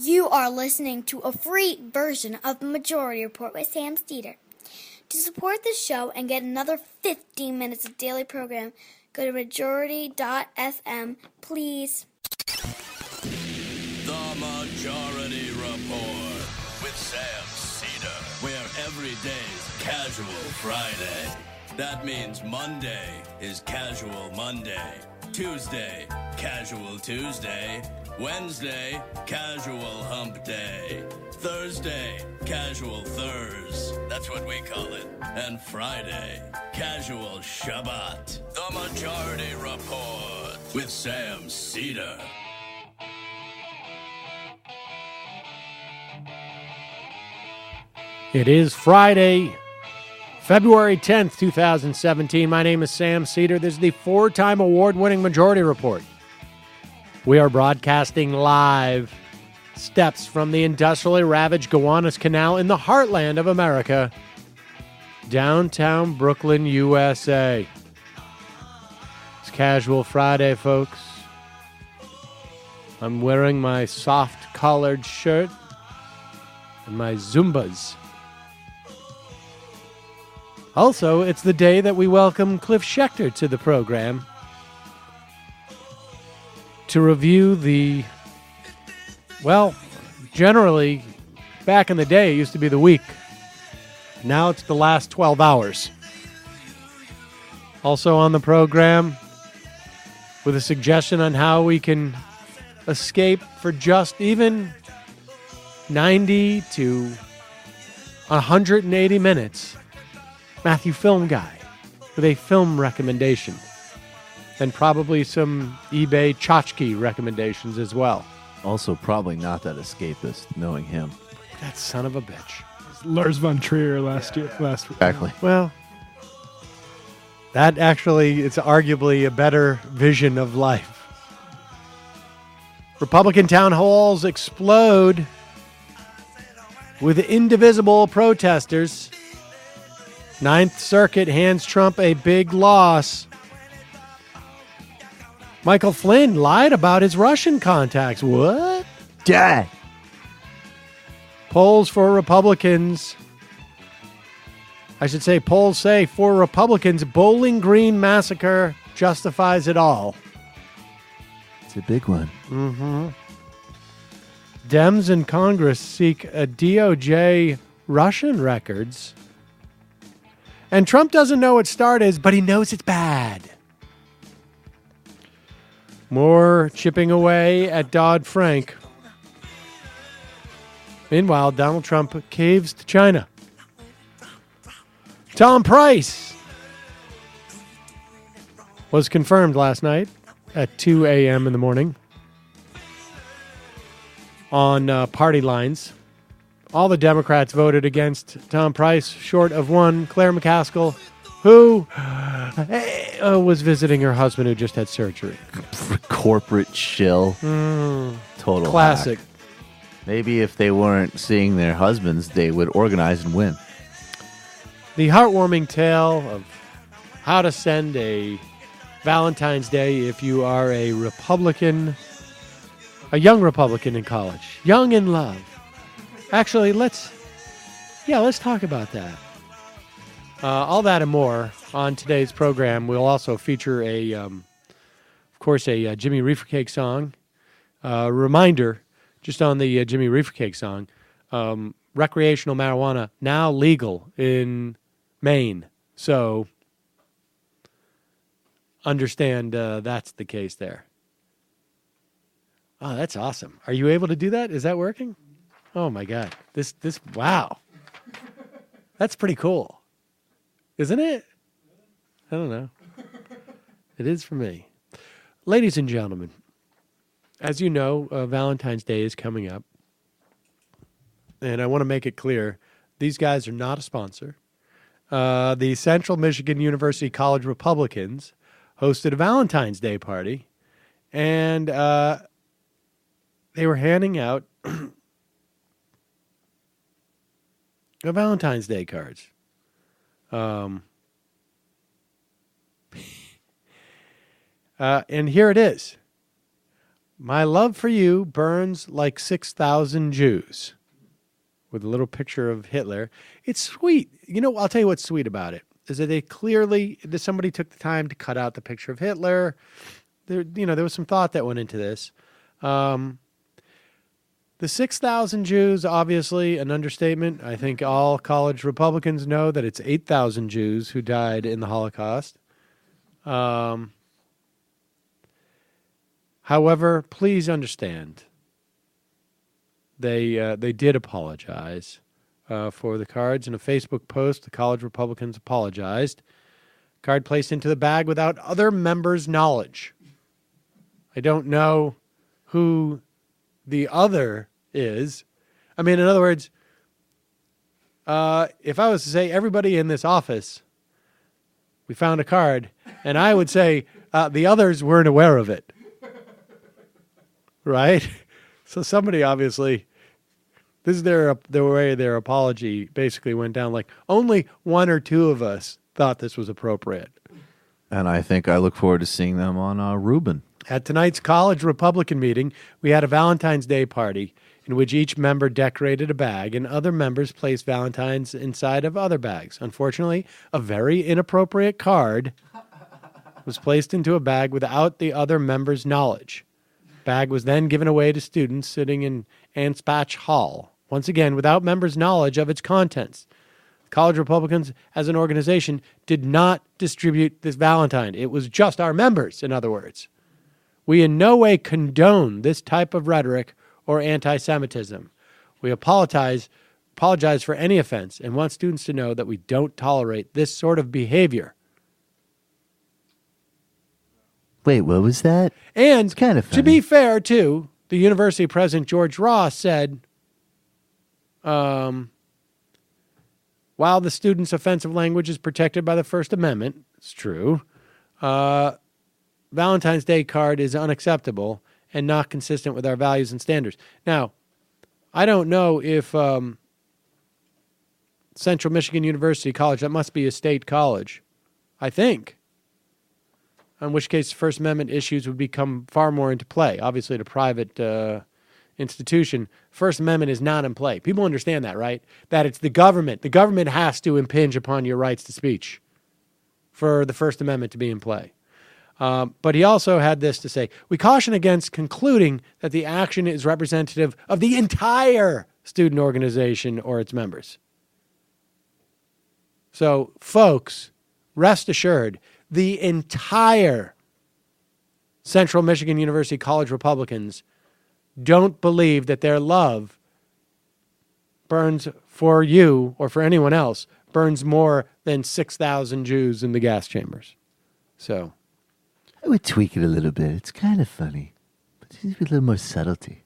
You are listening to a free version of the Majority Report with Sam Steeder. To support the show and get another 15 minutes of daily program, go to majority.fm, please. The Majority Report with Sam Steeder, where every day's Casual Friday. That means Monday is Casual Monday, Tuesday, Casual Tuesday, Wednesday, Casual Hump Day, Thursday, Casual Thurs, that's what we call it, and Friday, Casual Shabbat. The Majority Report with Sam Steeder. It is Friday, February 10th, 2017. My name is Sam Steeder. This is the four-time award-winning Majority Report. We are broadcasting live steps from the industrially ravaged Gowanus Canal in the heartland of America, downtown Brooklyn, USA. It's Casual Friday, folks. I'm wearing my soft collared shirt and my Zumbas. Also, it's the day that we welcome Cliff Schecter to the program to review the, well, generally, back in the day, it used to be the week. Now it's the last 12 hours. Also on the program, with a suggestion on how we can escape for just even 90 to 180 minutes, Matthew Film Guy, with a film recommendation. And probably some eBay tchotchke recommendations as well. Also, probably not that escapist, knowing him. That son of a bitch. Lars von Trier last week. Exactly. Well, that actually is arguably a better vision of life. Republican town halls explode with indivisible protesters. Ninth Circuit hands Trump a big loss. Michael Flynn lied about his Russian contacts. What? Dad. Polls for Republicans. I should say polls say for Republicans, Bowling Green massacre justifies it all. It's a big one. Mm-hmm. Dems in Congress seek a DOJ Russian records. And Trump doesn't know what START is, but he knows it's bad. More chipping away at Dodd-Frank. Meanwhile, Donald Trump caves to China. Tom Price was confirmed last night at 2 a.m. in the morning on party lines. All the Democrats voted against Tom Price, short of one, Claire McCaskill, who was visiting her husband who just had surgery. Corporate shill. Total classic. hack. Maybe if they weren't seeing their husbands, they would organize and win. The heartwarming tale of how to send a Valentine's Day if you are a Republican, a young Republican in college, young in love. Actually, let's talk about that. All that and more on today's program. We'll also feature a Jimmy Reefercake song. Reminder, just on the Jimmy Reefercake song, recreational marijuana now legal in Maine. So understand that's the case there. Oh, that's awesome. Are you able to do that? Is that working? Oh my God. This wow. That's pretty cool. Isn't it? I don't know. It is for me. Ladies and gentlemen, as you know, Valentine's Day is coming up. And I want to make it clear, these guys are not a sponsor. The Central Michigan University College Republicans hosted a Valentine's Day party. And they were handing out Valentine's Day cards. And here it is. My love for you burns like 6,000 Jews. With a little picture of Hitler. It's sweet. You know, I'll tell you what's sweet about it. Is that somebody took the time to cut out the picture of Hitler. There was some thought that went into this. The 6,000 Jews, obviously an understatement. I think all college Republicans know that it's 8,000 Jews who died in the Holocaust. However, please understand, they did apologize for the cards. In a Facebook post, the college Republicans apologized. Card placed into the bag without other members' knowledge. I don't know who the other is. I mean, in other words, if I was to say everybody in this office, we found a card, and I would say the others weren't aware of it. Right? So somebody obviously, this is the way their apology basically went down. Like, only one or two of us thought this was appropriate. And I think I look forward to seeing them on Reuben. At tonight's college Republican meeting, we had a Valentine's Day party in which each member decorated a bag and other members placed Valentines inside of other bags. Unfortunately, a very inappropriate card was placed into a bag without the other members' knowledge. Bag was then given away to students sitting in Anspach Hall, once again without members' knowledge of its contents. College Republicans, as an organization, did not distribute this Valentine. It was just our members, in other words. We in no way condone this type of rhetoric or anti-Semitism. We apologize for any offense and want students to know that we don't tolerate this sort of behavior. Wait, what was that? And it's kind of funny. To be fair, too, the university president, George Ross, said, while the student's offensive language is protected by the First Amendment, it's true, Valentine's Day card is unacceptable and not consistent with our values and standards. Now, I don't know if Central Michigan University College, that must be a state college, I think, in which case First Amendment issues would become far more into play. Obviously, at a private institution, First Amendment is not in play. People understand that, right? That it's the government. The government has to impinge upon your rights to speech for the First Amendment to be in play. But he also had this to say: we caution against concluding that the action is representative of the entire student organization or its members. So, folks, rest assured, the entire Central Michigan University College Republicans don't believe that their love burns for you or for anyone else, burns more than 6,000 Jews in the gas chambers. So I would tweak it a little bit. It's kind of funny, but there needs to be a little more subtlety.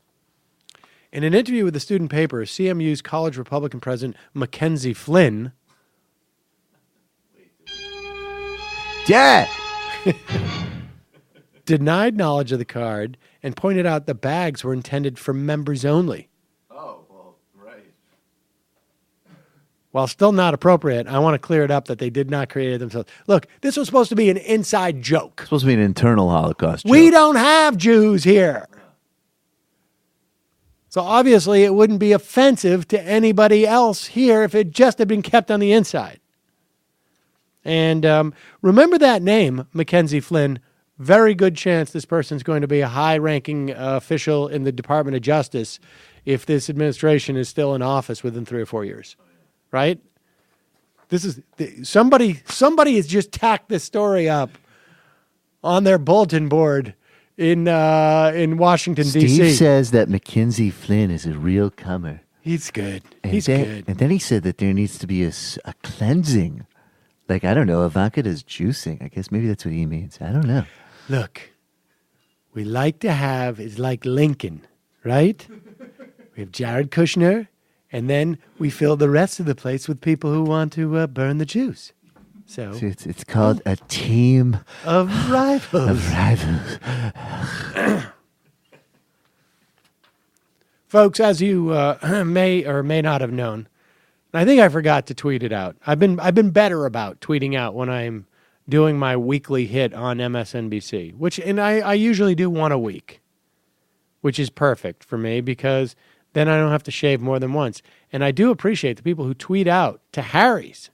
In an interview with the student paper, CMU's college Republican president, Mackenzie Flynn, yeah, denied knowledge of the card and pointed out the bags were intended for members only. Oh, well, right. While still not appropriate, I want to clear it up that they did not create it themselves. Look, this was supposed to be an inside joke. It's supposed to be an internal Holocaust joke. We don't have Jews here. So obviously it wouldn't be offensive to anybody else here if it just had been kept on the inside. And remember that name, Mackenzie Flynn. Very good chance this person's going to be a high-ranking official in the Department of Justice if this administration is still in office within 3 or 4 years. Right? This is somebody has just tacked this story up on their bulletin board in Washington, D.C. Steve says that Mackenzie Flynn is a real comer. He's good. And He's good. And then he said that there needs to be a cleansing. Like, I don't know, Ivanka does juicing. I guess maybe that's what he means. I don't know. Look, we like to have, it's like Lincoln, right? We have Jared Kushner, and then we fill the rest of the place with people who want to burn the Jews. So it's called a team of rivals. Of rivals. Folks, as you may or may not have known, I think I forgot to tweet it out. I've been better about tweeting out when I'm doing my weekly hit on MSNBC, which I usually do one a week. which is perfect for me because then I don't have to shave more than once. And I do appreciate the people who tweet out to Harry's.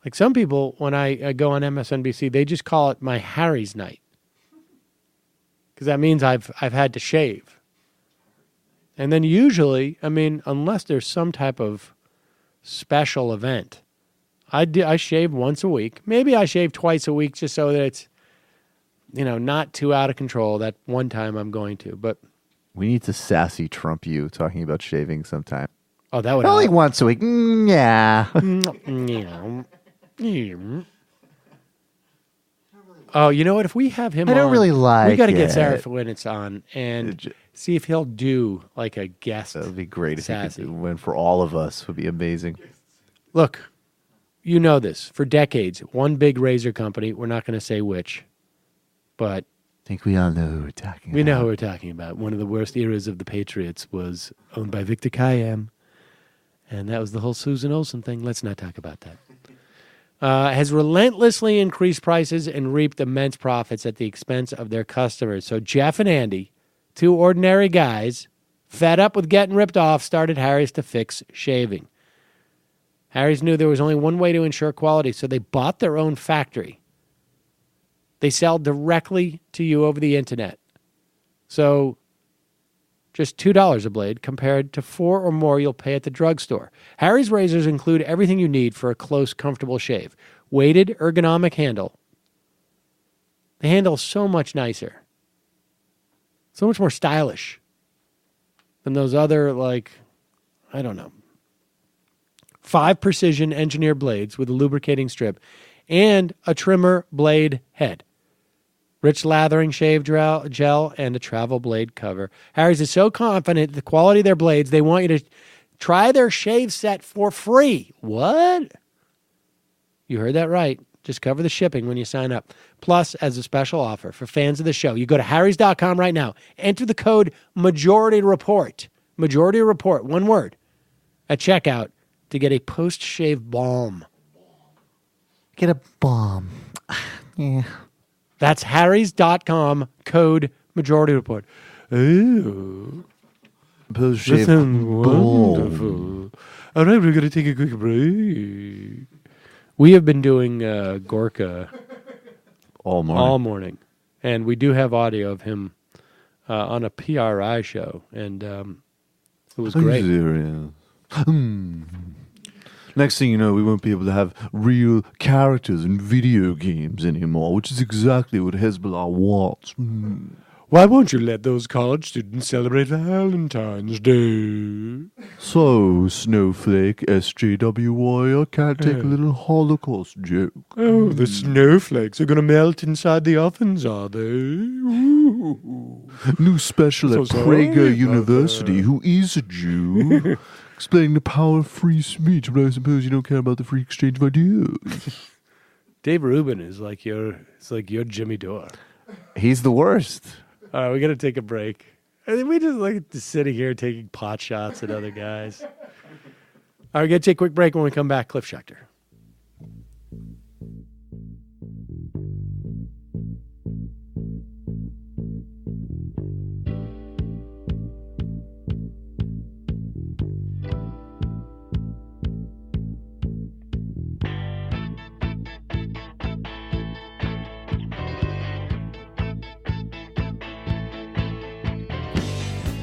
Like some people, when I go on MSNBC, they just call it my Harry's night. Because that means I've had to shave. And then usually, I mean, unless there's some type of special event, I shave once a week. Maybe I shave twice a week just so that it's, not too out of control. That one time I'm going to. But we need to sassy Trump you talking about shaving sometime. Oh, that would only help. once a week. Yeah. Oh, you know what? If we have him on, I don't really like we got to get it. Sarah Flynn on and see if he'll do like a guest. That would be great if sassy. he could win for all of us. Would be amazing. Look, you know this. For decades, one big razor company, we're not going to say which, but I think we all know who we're talking about. we know who we're talking about. One of the worst eras of the Patriots was owned by Victor Kayam, and that was the whole Susan Olsen thing. Let's not talk about that. Has relentlessly increased prices and reaped immense profits at the expense of their customers. So Jeff and Andy, two ordinary guys, fed up with getting ripped off, started Harry's to fix shaving. Harry's knew there was only one way to ensure quality, so they bought their own factory. They sell directly to you over the internet. So just $2 a blade compared to $4 or more you'll pay at the drugstore. Harry's razors include everything you need for a close, comfortable shave. Weighted, ergonomic handle. The handle's so much nicer. So much more stylish than those other, I don't know, 5 precision engineered blades with a lubricating strip and a trimmer blade head. Rich lathering shave gel, and a travel blade cover. Harry's is so confident in the quality of their blades, they want you to try their shave set for free. What? You heard that right. Just cover the shipping when you sign up. Plus, as a special offer for fans of the show, you go to harrys.com right now. Enter the code MajorityReport. Majority Report, one word, at checkout to get a post-shave balm. Get a bomb. Yeah. That's harrys.com, code Majority Report. Ooh. Post-shave That sounds balm. wonderful. All right, we're going to take a quick break. We have been doing Gorka All morning. all morning, and we do have audio of him on a PRI show, and it was great. Next thing you know, we won't be able to have real characters in video games anymore, which is exactly what Hezbollah wants. Why won't you let those college students celebrate Valentine's Day? So, Snowflake, SJWY, I can't take a little Holocaust joke. Oh, the snowflakes are going to melt inside the ovens, are they? Ooh. New special So at sorry Prager about University, that. who is a Jew, explaining the power of free speech, but I suppose you don't care about the free exchange of ideas. Dave Rubin is like your Jimmy Dore. He's the worst. All right, we got to take a break. I think we just sitting here taking pot shots at other guys. All right, we got to take a quick break. When we come back, Cliff Schecter.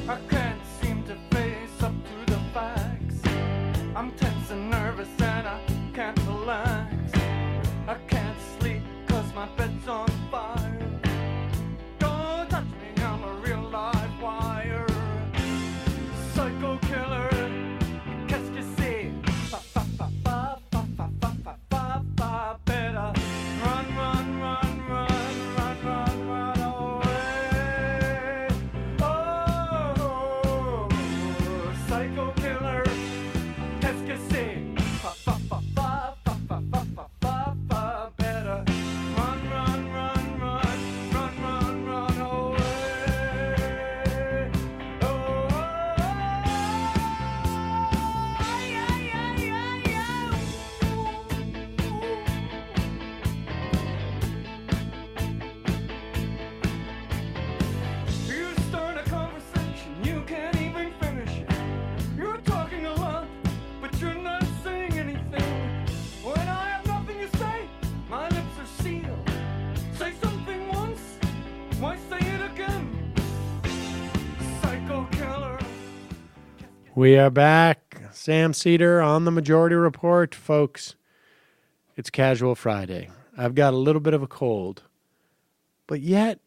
I can't seem to face up to the facts. I'm tense and nervous and I can't We are back. Sam Cedar on the Majority Report. Folks, it's Casual Friday. I've got a little bit of a cold, but yet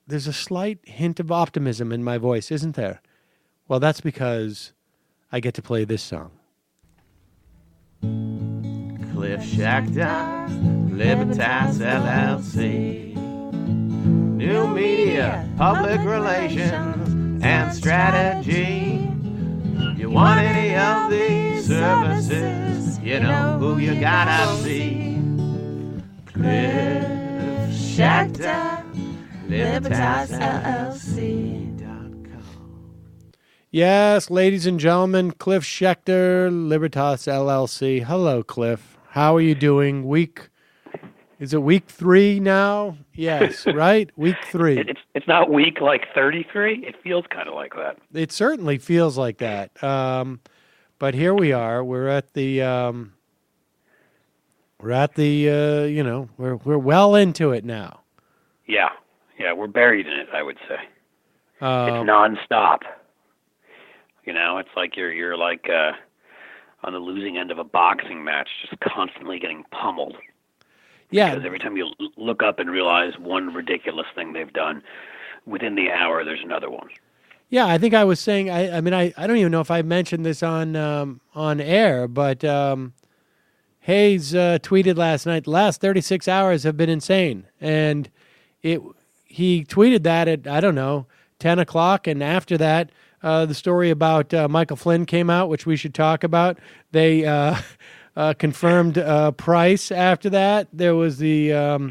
there's a slight hint of optimism in my voice, isn't there? Well, that's because I get to play this song. Cliff Schecter, Libertas LLC. New media, public relations, and strategy. You want any of these services, you know who you gotta see. Cliff Schecter, Libertas LLC.com. Yes, ladies and gentlemen, Cliff Schecter, Libertas LLC. Hello, Cliff. How are you doing? Is it week 3 now? Yes, right? Week 3. It's not week like 33. It feels kind of like that. It certainly feels like that. But here we are. We're at the we're well into it now. Yeah, we're buried in it, I would say. It's nonstop. You know, it's like you're like on the losing end of a boxing match, just constantly getting pummeled. Yeah. Because every time you look up and realize one ridiculous thing they've done, within the hour there's another one. Yeah, I think I was saying. I mean, I don't even know if I mentioned this on air, but Hayes tweeted last night. The last 36 hours have been insane, and he tweeted that at 10 o'clock, and after that, the story about Michael Flynn came out, which we should talk about. They confirmed Price after that. There was the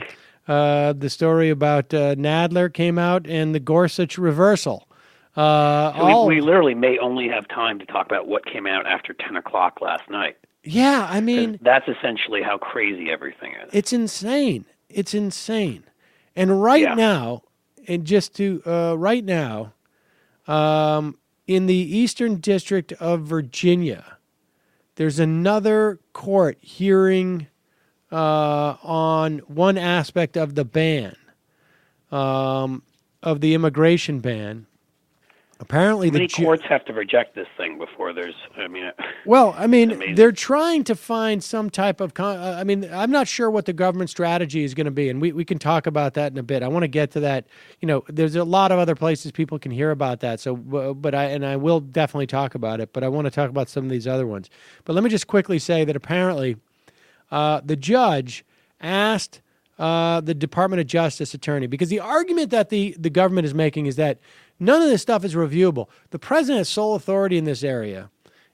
story about Nadler came out, and the Gorsuch reversal. So we literally may only have time to talk about what came out after 10 o'clock last night. Yeah, I mean, that's essentially how crazy everything is. It's insane. And right now, in the Eastern District of Virginia, there's another court hearing on one aspect of the ban, of the immigration ban. Apparently, many courts have to reject this thing before there's. They're trying to find some type of. I'm not sure what the government strategy is going to be, and we can talk about that in a bit. I want to get to that. You know, there's a lot of other places people can hear about that. So, I will definitely talk about it. But I want to talk about some of these other ones. But let me just quickly say that apparently, the judge asked the Department of Justice attorney, because the argument that the government is making is that none of this stuff is reviewable. The president has sole authority in this area,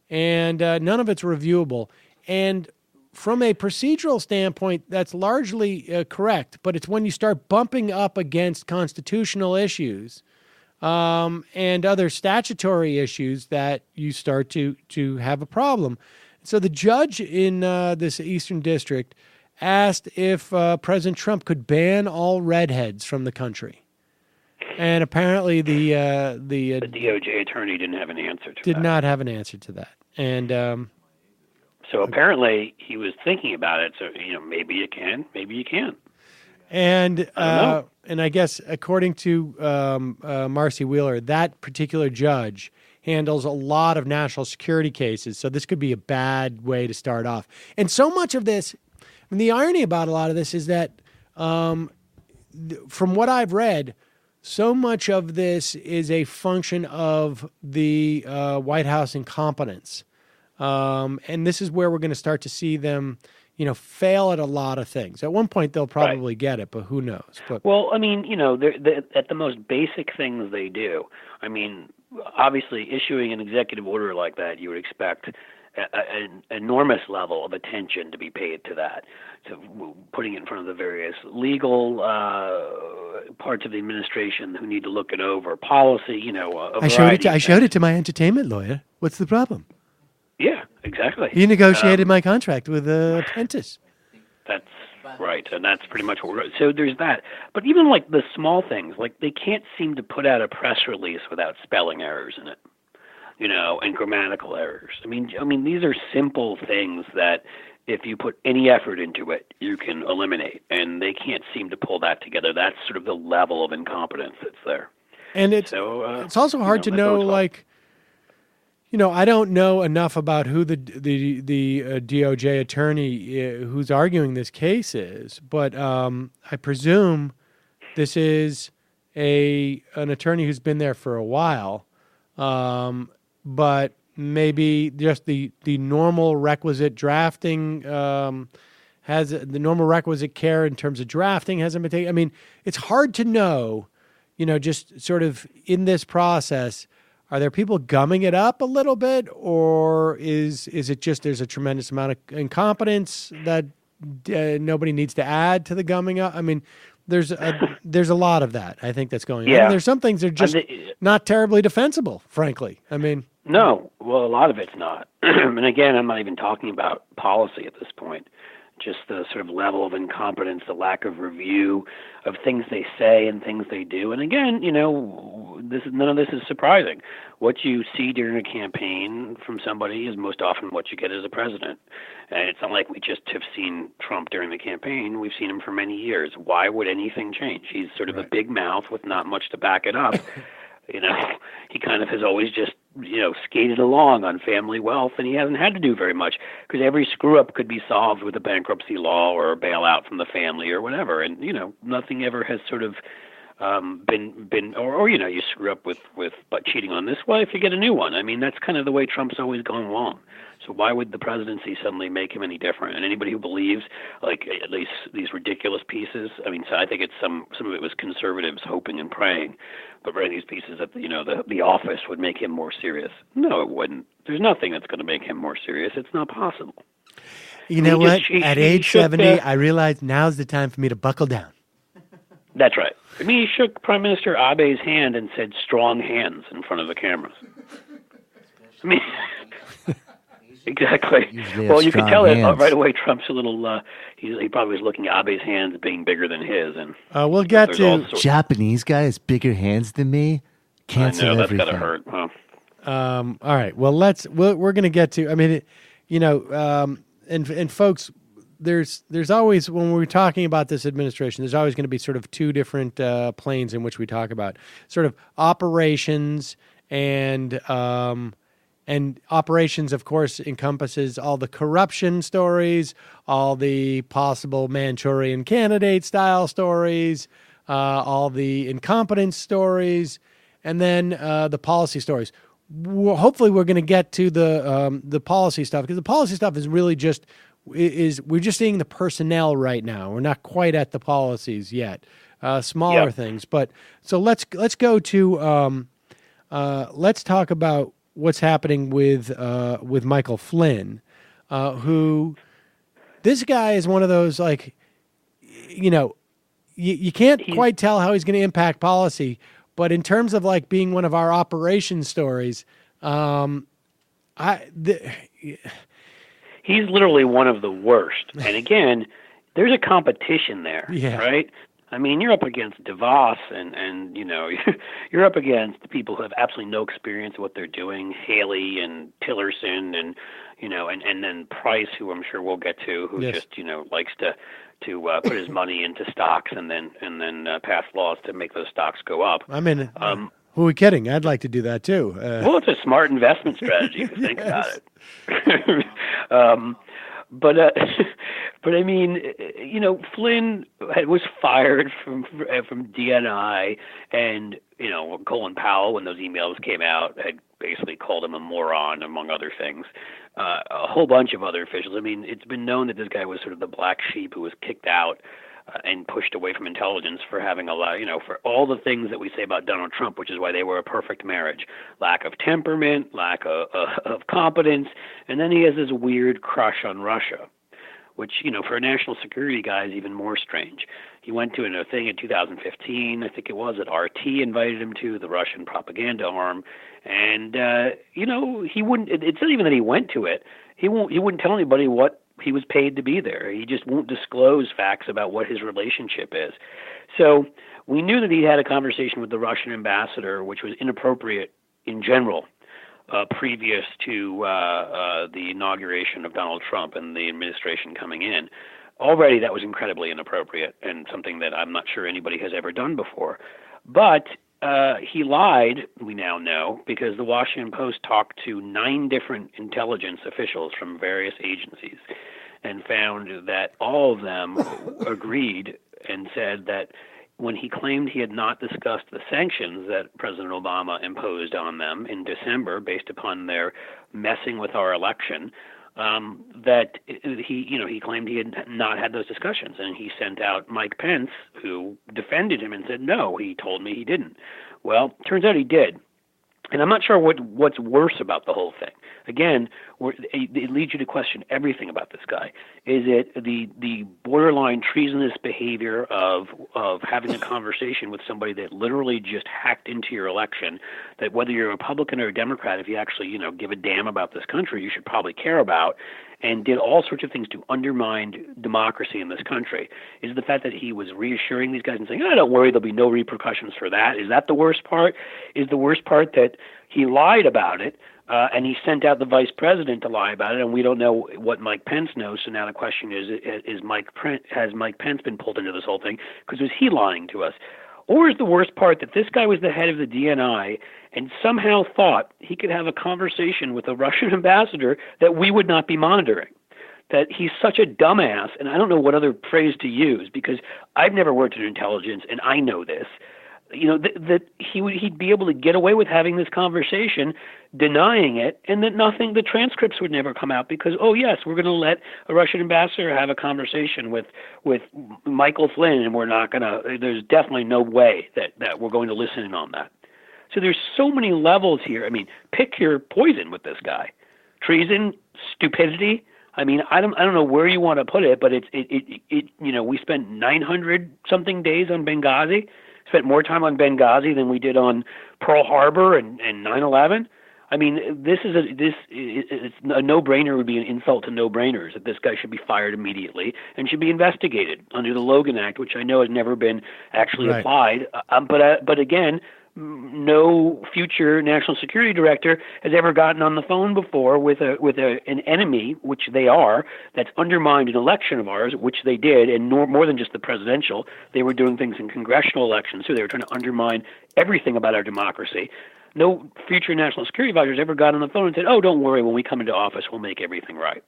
and none of it's reviewable. And from a procedural standpoint, that's largely correct, but it's when you start bumping up against constitutional issues and other statutory issues that you start to have a problem. So the judge in this Eastern District asked if President Trump could ban all redheads from the country. And apparently the DOJ attorney didn't have an answer to that. Did not have an answer to that. And so apparently he was thinking about it. So, maybe you can, maybe you can't. And I guess according to Marcy Wheeler, that particular judge handles a lot of national security cases. So this could be a bad way to start off. And so much of this, and the irony about a lot of this is that from what I've read, so much of this is a function of the White House incompetence. And this is where we're going to start to see them, fail at a lot of things. At one point, they'll probably get it, but who knows? But, well, I mean, they're at the most basic things they do. I mean, obviously, issuing an executive order like that, you would expect an enormous level of attention to be paid to that, to putting it in front of the various legal parts of the administration who need to look it over, policy, I showed it to my entertainment lawyer. What's the problem? Yeah, exactly. He negotiated my contract with Pence. That's right, and that's pretty much what so there's that. But even like the small things, like they can't seem to put out a press release without spelling errors in it. And grammatical errors. I mean, these are simple things that if you put any effort into it, you can eliminate, and they can't seem to pull that together. That's sort of the level of incompetence that's there. And it's also hard to know, I don't know enough about who the DOJ attorney who's arguing this case is, but I presume this is an attorney who's been there for a while, but maybe just the normal requisite drafting has the normal requisite care in terms of drafting hasn't been taken. I mean, it's hard to know, just sort of in this process. Are there people gumming it up a little bit, or is it just there's a tremendous amount of incompetence that nobody needs to add to the gumming up? I mean, there's a lot of that, I think, that's going on. And there's some things that are just not terribly defensible, frankly. I mean, no, well, a lot of it's not. And again, I'm not even talking about policy at this point. Just the sort of level of incompetence, the lack of review of things they say and things they do. And again, none of this is surprising. What you see during a campaign from somebody is most often what you get as a president. And it's not like we just have seen Trump during the campaign. We've seen him for many years. Why would anything change? He's sort of a big mouth with not much to back it up. He kind of has always just, skated along on family wealth, and he hasn't had to do very much because every screw up could be solved with a bankruptcy law or a bailout from the family or whatever. And, nothing ever has sort of been, or you screw up with cheating on this wife, you get a new one. I mean, that's kind of the way Trump's always gone along. So why would the presidency suddenly make him any different? And anybody who believes, at least these ridiculous pieces, I mean, so I think it's some of it was conservatives hoping and praying, but writing these pieces that, the office would make him more serious. No, it wouldn't. There's nothing that's going to make him more serious. It's not possible. You know what? At age 70, I realized now's the time for me to buckle down. That's right. I mean, he shook Prime Minister Abe's hand and said strong hands in front of the cameras. I mean, exactly. Well, you can tell it right away. Trump's a little, he probably was looking at Abe's hands being bigger than his. And we'll get to Japanese guy has bigger hands than me. Cancel everything. That's got to hurt. Huh? All right. Well, we're going to get to, I mean, and folks, there's always, when we're talking about this administration, there's always going to be sort of two different planes in which we talk about sort of operations and operations, of course, encompasses all the corruption stories, all the possible Manchurian candidate style stories, all the incompetence stories, and then the policy stories. Hopefully we're going to get to the policy stuff, because the policy stuff is really just we're just seeing the personnel right now. We're not quite at the policies yet, smaller things. But so let's go to let's talk about what's happening with Michael Flynn, who this guy is one of those, like, you can't quite tell how he's going to impact policy, but in terms of like being one of our operations stories, he's literally one of the worst. And again, there's a competition there, right? I mean, you're up against DeVos and you're up against people who have absolutely no experience of what they're doing, Haley and Tillerson and then Price, who I'm sure we'll get to, who just, likes to put his money into stocks and then pass laws to make those stocks go up. I mean, who are we kidding? I'd like to do that too. Well, it's a smart investment strategy if you think about it. But I mean, Flynn was fired from DNI, and Colin Powell, when those emails came out, had basically called him a moron, among other things. A whole bunch of other officials. I mean, it's been known that this guy was sort of the black sheep who was kicked out and pushed away from intelligence for having a lot, for all the things that we say about Donald Trump, which is why they were a perfect marriage. Lack of temperament, lack of competence, and then he has this weird crush on Russia, which, for a national security guy is even more strange. He went to a thing in 2015, I think it was, that RT invited him to, the Russian propaganda arm, and, he wouldn't, it's not even that he went to it, he wouldn't tell anybody what he was paid to be there. He just won't disclose facts about what his relationship is. So we knew that he had a conversation with the Russian ambassador, which was inappropriate in general, previous to the inauguration of Donald Trump and the administration coming in. Already that was incredibly inappropriate and something that I'm not sure anybody has ever done before. But he lied, we now know, because the Washington Post talked to 9 different intelligence officials from various agencies and found that all of them agreed and said that when he claimed he had not discussed the sanctions that President Obama imposed on them in December based upon their messing with our election, that he claimed he had not had those discussions, and he sent out Mike Pence, who defended him and said, no, he told me he didn't. Well, turns out he did. And I'm not sure what's worse about the whole thing. Again, it leads you to question everything about this guy. Is it the borderline treasonous behavior of having a conversation with somebody that literally just hacked into your election, that whether you're a Republican or a Democrat, if you actually give a damn about this country, you should probably care about, and did all sorts of things to undermine democracy in this country? Is the fact that he was reassuring these guys and saying, don't worry, there'll be no repercussions for that? Is that the worst part? Is the worst part that he lied about it, and he sent out the vice president to lie about it, and we don't know what Mike Pence knows? So now the question has Mike Pence been pulled into this whole thing? Because was he lying to us? Or is the worst part that this guy was the head of the DNI and somehow thought he could have a conversation with a Russian ambassador that we would not be monitoring? That he's such a dumbass, and I don't know what other phrase to use because I've never worked in intelligence, and I know this. That he'd be able to get away with having this conversation, denying it, and that the transcripts would never come out because, oh yes, we're going to let a Russian ambassador have a conversation with Michael Flynn, and there's definitely no way that we're going to listen in on that. So there's so many levels here. I mean, pick your poison with this guy. Treason, stupidity. I mean, I don't know where you want to put it, but we spent 900 something days on Benghazi. Spent more time on Benghazi than we did on Pearl Harbor and 9/11. I mean, it's a no-brainer. It would be an insult to no-brainers that this guy should be fired immediately and should be investigated under the Logan Act, which I know has never been actually applied. But again, no future national security director has ever gotten on the phone before with an enemy, which they are, that's undermined an election of ours, which they did, and more than just the presidential. They were doing things in congressional elections, so they were trying to undermine everything about our democracy. No future national security advisor has ever got on the phone and said, oh, don't worry, when we come into office, we'll make everything right.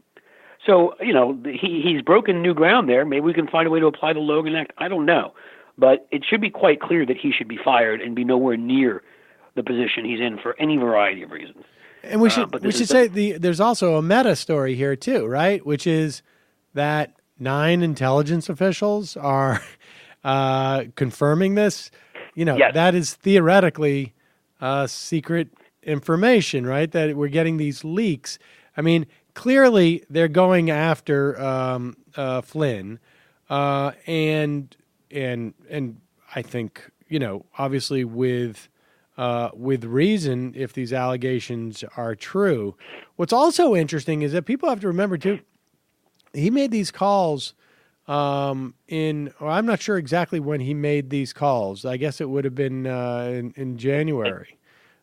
So, he's broken new ground there. Maybe we can find a way to apply the Logan Act. I don't know. But it should be quite clear that he should be fired and be nowhere near the position he's in for any variety of reasons. And we should say there's also a meta story here too, right? Which is that 9 intelligence officials are confirming this. Yes. That is theoretically secret information, right? That we're getting these leaks. I mean, clearly they're going after Flynn, and I think, obviously with reason, if these allegations are true. What's also interesting is that people have to remember too, he made these calls I'm not sure exactly when he made these calls. I guess it would have been in January.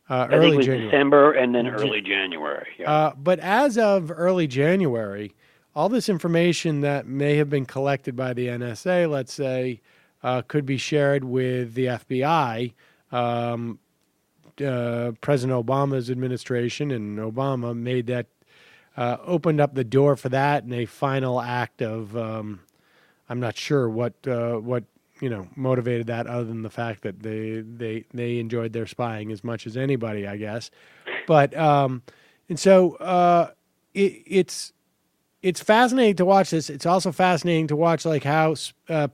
I think it was January. December and then early January. Yeah. But as of early January, all this information that may have been collected by the NSA, let's say, could be shared with the FBI, President Obama's administration, and Obama made that, opened up the door for that in a final act of, I'm not sure what motivated that other than the fact that they enjoyed their spying as much as anybody, I guess. But it's fascinating to watch this. It's also fascinating to watch how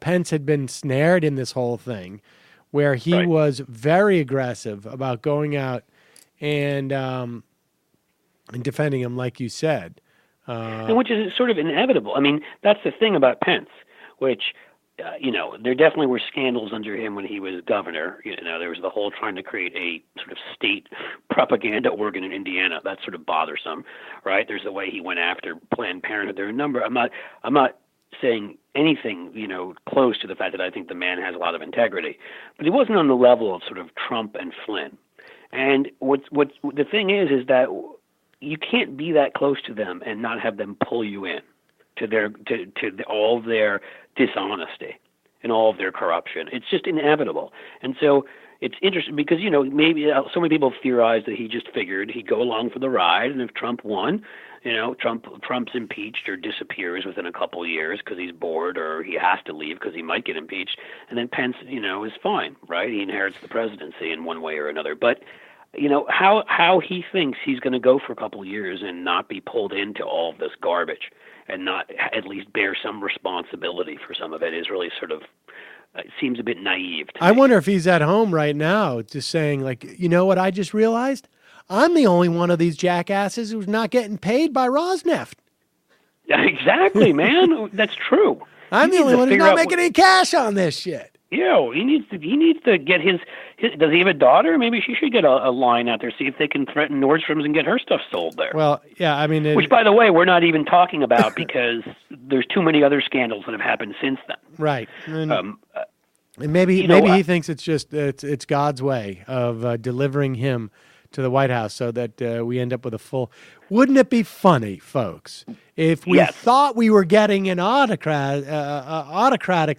Pence had been snared in this whole thing, where he was very aggressive about going out and defending him, like you said. And which is sort of inevitable. I mean, that's the thing about Pence, which, there definitely were scandals under him when he was governor. There was the whole trying to create a sort of state propaganda organ in Indiana. That's sort of bothersome, right? There's the way he went after Planned Parenthood. There are a number. I'm not saying anything, close to the fact that I think the man has a lot of integrity, but he wasn't on the level of sort of Trump and Flynn. And what the thing is that you can't be that close to them and not have them pull you in to all their dishonesty. in all of their corruption. It's just inevitable. And so it's interesting because, maybe so many people theorize that he just figured he'd go along for the ride, and if Trump won, Trump's impeached or disappears within a couple of years because he's bored or he has to leave because he might get impeached, and then Pence, is fine, right? He inherits the presidency in one way or another. But, how he thinks he's going to go for a couple of years and not be pulled into all of this garbage and not at least bear some responsibility for some of it is really sort of it seems a bit naive to me. I wonder if he's at home right now just saying, like, you know what I just realized? I'm the only one of these jackasses who's not getting paid by Rosneft. Exactly, man. That's true. I'm the only one who's not making any cash on this shit. Yeah, he needs to get his. Does he have a daughter? Maybe she should get a line out there, see if they can threaten Nordstrom's and get her stuff sold there. Well, yeah, I mean, which, by the way, we're not even talking about because there's too many other scandals that have happened since then. Right. And maybe he thinks it's just it's God's way of delivering him to the White House so that we end up with a full. Wouldn't it be funny, folks, if we thought we were getting an autocratic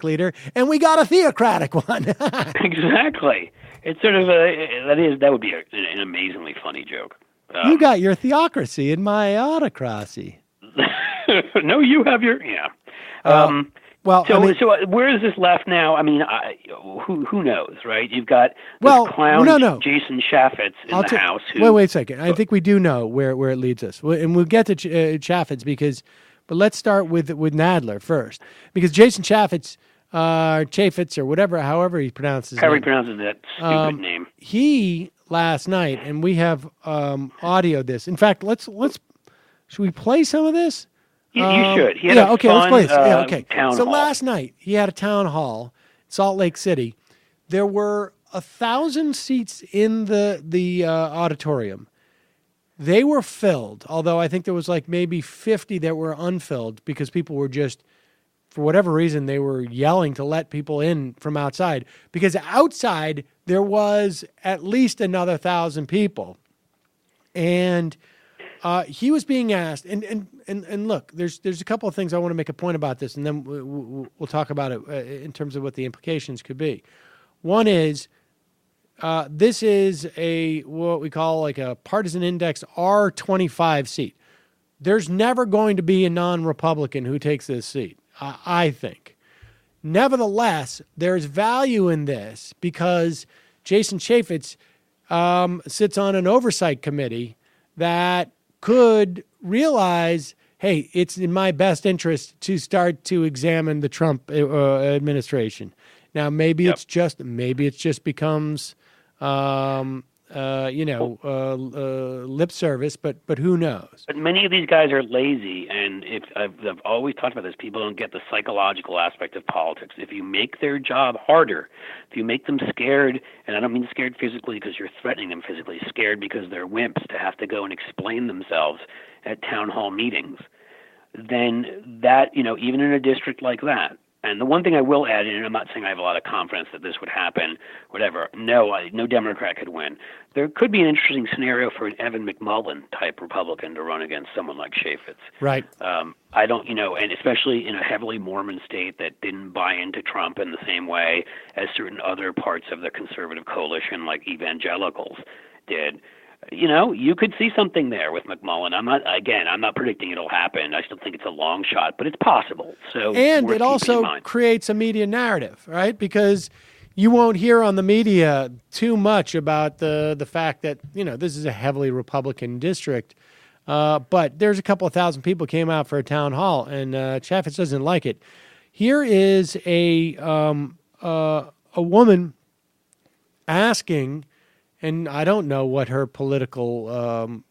leader and we got a theocratic one? Exactly. It's sort of that would be an amazingly funny joke. You got your theocracy in my autocracy. No, you have your So where is this left now? I mean, who knows, right? You've got this clown Jason Chaffetz in the House. Wait a second. I think we do know where it leads us, and we'll get to Chaffetz but let's start with Nadler first, because Jason Chaffetz, Chaffetz or whatever, however he pronounces however he pronounces that stupid name. He last night, and we have audio this. In fact, let's should we play some of this? You should. He had a okay, fun, let's play this. town hall. Last night, he had a town hall in Salt Lake City. There were 1,000 seats in the auditorium. They were filled, although I think there was like maybe 50 that were unfilled because people were just, for whatever reason, they were yelling to let people in from outside. Because outside, there was at least another 1,000 people. And he was being asked, and look, there's a couple of things I want to make a point about this, and then we'll talk about it in terms of what the implications could be. One is this is what we call like a partisan index R25 seat. There's never going to be a non-Republican who takes this seat, I think. Nevertheless, there's value in this because Jason Chaffetz sits on an oversight committee that could realize, hey, it's in my best interest to start to examine the Trump administration. Now, maybe it just becomes, lip service, but who knows? But many of these guys are lazy, and I've always talked about this. People don't get the psychological aspect of politics. If you make their job harder, if you make them scared, and I don't mean scared physically because you're threatening them physically, scared because they're wimps to have to go and explain themselves at town hall meetings, then that, even in a district like that. And the one thing I will add, and I'm not saying I have a lot of confidence that this would happen, whatever, no Democrat could win. There could be an interesting scenario for an Evan McMullin-type Republican to run against someone like Chaffetz. Right. I don't, and especially in a heavily Mormon state that didn't buy into Trump in the same way as certain other parts of the conservative coalition, like evangelicals, did. You could see something there with McMullin. I'm not predicting it'll happen. I still think it's a long shot, but it's possible. So, and it also creates a media narrative, right? Because you won't hear on the media too much about the fact that, this is a heavily Republican district. But there's a couple of thousand people came out for a town hall, and Chaffetz doesn't like it. Here is a woman asking, and I don't know what her political,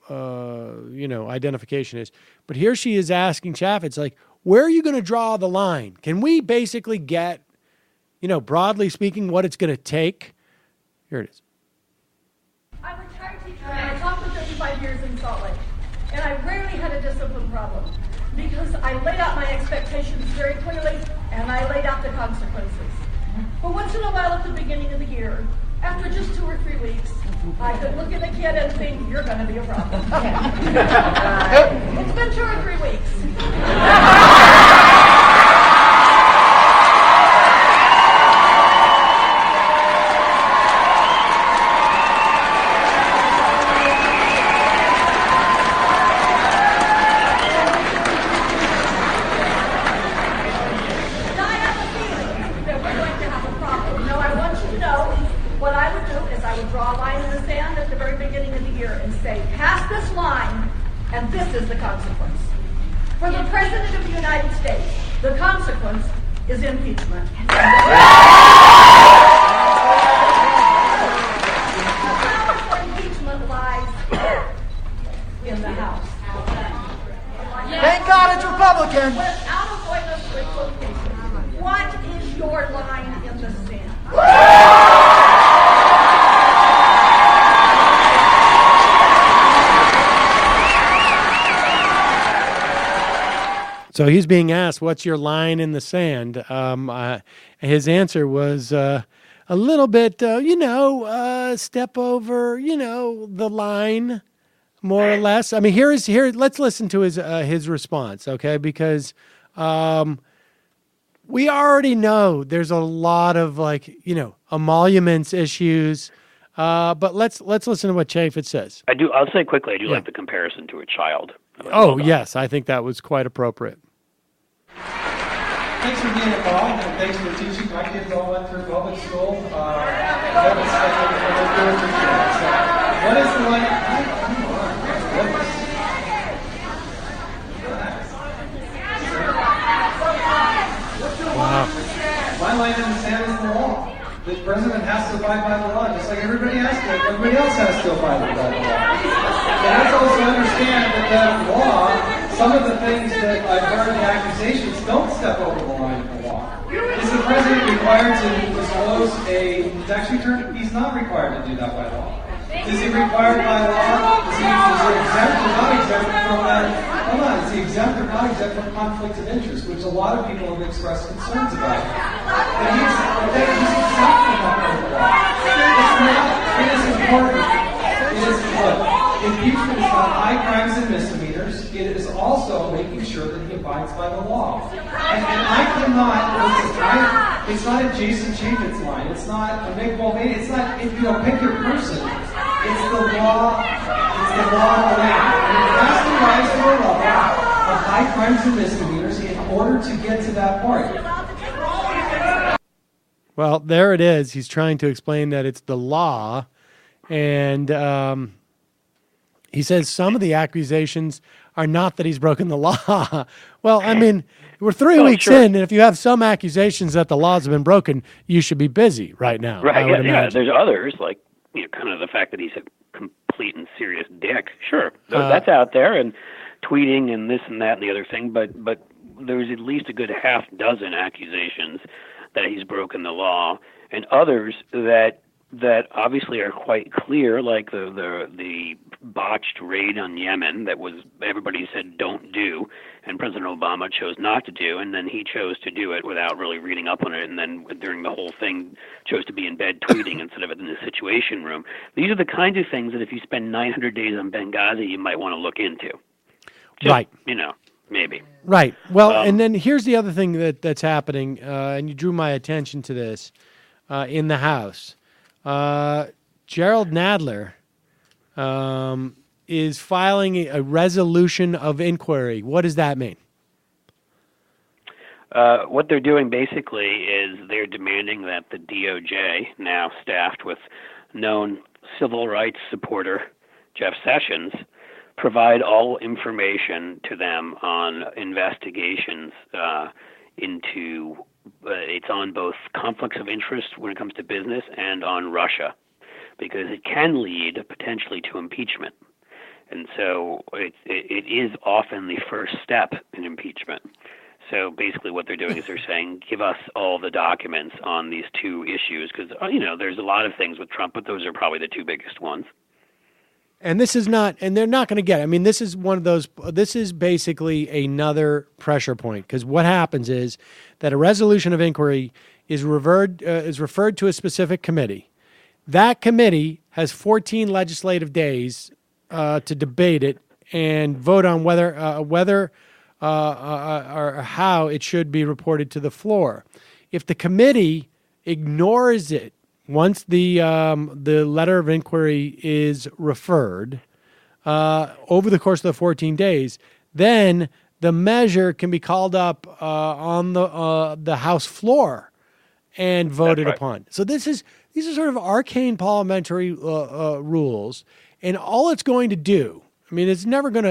identification is, but here she is asking Chaffetz, like, where are you going to draw the line? Can we basically get, broadly speaking, what it's going to take? Here it is. I'm a retired teacher, and I taught for 35 years in Salt Lake, and I rarely had a discipline problem because I laid out my expectations very clearly, and I laid out the consequences. But once in a while at the beginning of the year, after just 2 or 3 weeks, I could look at the kid and think, you're going to be a problem. It's been 2 or 3 weeks. And this is the consequence. For the President of the United States, the consequence is impeachment. The power for impeachment lies in the House. Thank God it's Republican. Without avoidance or equivocation, what is your line in the sand? So he's being asked, what's your line in the sand? His answer was a little bit, step over, the line, more or less. I mean, let's listen to his response, okay? Because we already know there's a lot of emoluments issues, but let's listen to what Chaffetz says. I'll say quickly, I do like the comparison to a child. Oh, yes, I think that was quite appropriate. Thanks for being involved, and thanks for teaching. My kids all went through public school. What is the line? Wow. My line in the sand is the law. The president has to abide by the law, just like everybody else has to abide by the law. And let's also understand that law, some of the things that I've heard in the accusations don't step over the line of the law. Is the president required to disclose a tax return? He's not required to do that by law. Is he required by law? Is he exempt or not exempt from that? Hold on, is he exempt or not exempt from conflicts of interest, which a lot of people have expressed concerns about. But he's exempt from that kind of law. It is important. Impeachment is not high crimes and misdemeanors. It is also making sure that he abides by the law. And I cannot, it's not a Jason Chaffetz line. It's not a Mick Mulvaney. It's not, pick your person. It's the law. It's the law of the land. And it has to rise to the level of high crimes and misdemeanors in order to get to that point. Well, there it is. He's trying to explain that it's the law. And he says some of the accusations are not that he's broken the law. Well, I mean, we're 3 weeks in, and if you have some accusations that the laws have been broken, you should be busy right now. Right, yeah. There's others, like kind of the fact that he's a complete and serious dick. Sure, that's out there, and tweeting and this and that and the other thing, but there's at least a good half dozen accusations that he's broken the law, and others that obviously are quite clear, like the botched raid on Yemen that was everybody said don't do, and President Obama chose not to do, and then he chose to do it without really reading up on it, and then during the whole thing chose to be in bed tweeting instead of in the Situation Room. These are the kinds of things that if you spend 900 days on Benghazi, you might want to look into. Just, right. Maybe. Right. Well, and then here's the other thing that's happening, and you drew my attention to this in the House. Gerald Nadler is filing a resolution of inquiry. What does that mean? What they're doing basically is they're demanding that the DOJ, now staffed with known civil rights supporter Jeff Sessions, provide all information to them on investigations into it's on both conflicts of interest when it comes to business and on Russia, because it can lead potentially to impeachment. And so it is often the first step in impeachment. So basically what they're doing is they're saying, give us all the documents on these two issues, because, there's a lot of things with Trump, but those are probably the two biggest ones. And this is not, and they're not going to get it. I mean, this is one of those, this is basically another pressure point, because what happens is that a resolution of inquiry is referred to a specific committee. That committee has 14 legislative days to debate it and vote on whether or how it should be reported to the floor. If the committee ignores it, once the letter of inquiry is referred over the course of the 14 days, then the measure can be called up on the House floor and voted upon. So these are sort of arcane parliamentary rules, and all it's going to do, I mean, it's not going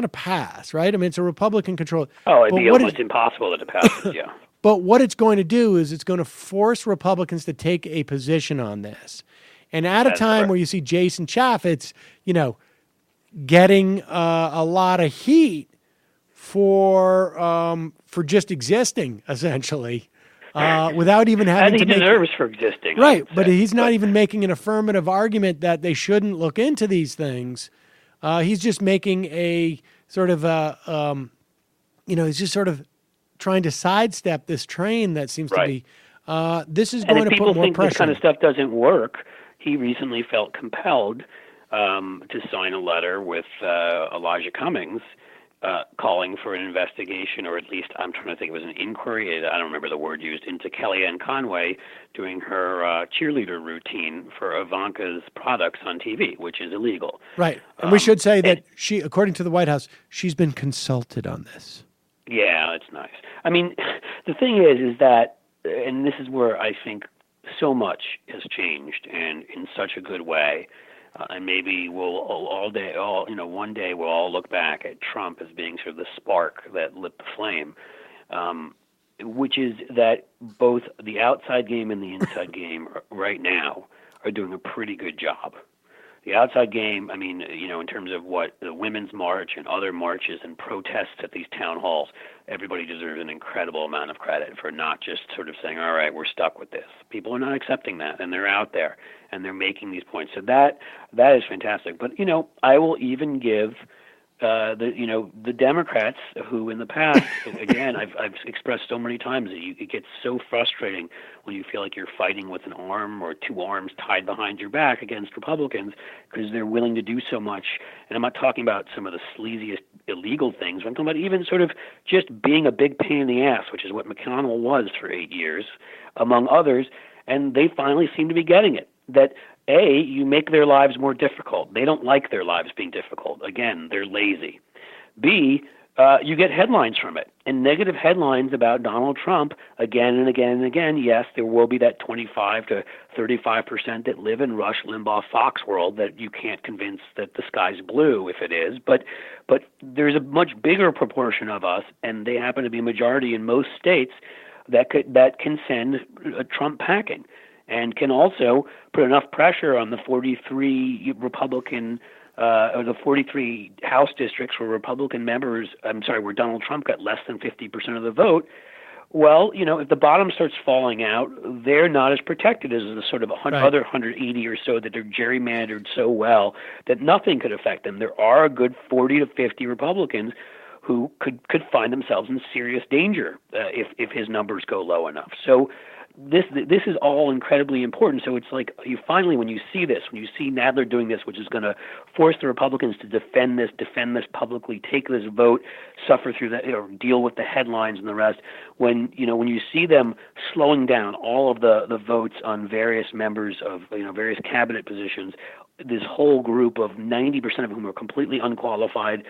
to pass, right? I mean, it's a Republican control. Oh, it'd be almost impossible that it passes, yeah. But what it's going to do is it's going to force Republicans to take a position on this. And at a time where you see Jason Chaffetz, getting a lot of heat for just existing, essentially, without even having to make... he deserves for existing. Right, but he's not even making an affirmative argument that they shouldn't look into these things. He's just making a sort of he's just sort of trying to sidestep this train that seems to be. This is going to put more pressure. And if people think this kind of stuff doesn't work, he recently felt compelled to sign a letter with Elijah Cummings calling for an investigation, or at least I'm trying to think it was an inquiry, I don't remember the word used, into Kellyanne Conway doing her cheerleader routine for Ivanka's products on TV, which is illegal. Right. And we should say that she, according to the White House, she's been consulted on this. Yeah, that's nice. I mean, the thing is that, and this is where I think so much has changed, and in such a good way, and maybe one day we'll all look back at Trump as being sort of the spark that lit the flame, which is that both the outside game and the inside game right now are doing a pretty good job. The outside game, I mean, in terms of what the Women's March and other marches and protests at these town halls, everybody deserves an incredible amount of credit for not just sort of saying, all right, we're stuck with this. People are not accepting that, and they're out there, and they're making these points. So that is fantastic. But, I will even give the Democrats who in the past, again, I've expressed so many times that it gets so frustrating when you feel like you're fighting with an arm or two arms tied behind your back against Republicans because they're willing to do so much. And I'm not talking about some of the sleaziest illegal things. I'm talking about even sort of just being a big pain in the ass, which is what McConnell was for 8 years, among others. And they finally seem to be getting it. That A, you make their lives more difficult. They don't like their lives being difficult. Again, they're lazy. B, you get headlines from it, and negative headlines about Donald Trump again and again and again. Yes, there will be that 25 to 35% that live in Rush Limbaugh Fox world that you can't convince that the sky's blue if it is. But there's a much bigger proportion of us, and they happen to be a majority in most states, that can send Trump packing. And can also put enough pressure on the 43 Republican or the 43 House districts where where Donald Trump got less than 50% of the vote. Well, if the bottom starts falling out, they're not as protected as the sort of other 180 or so that are gerrymandered so well that nothing could affect them. There are a good 40 to 50 Republicans who could find themselves in serious danger if his numbers go low enough. So this is all incredibly important. So it's like you finally, when you see Nadler doing this, which is going to force the Republicans to defend this publicly, take this vote, suffer through that, or deal with the headlines and the rest. When you see them slowing down all of the votes on various members of various cabinet positions, this whole group of 90% of whom are completely unqualified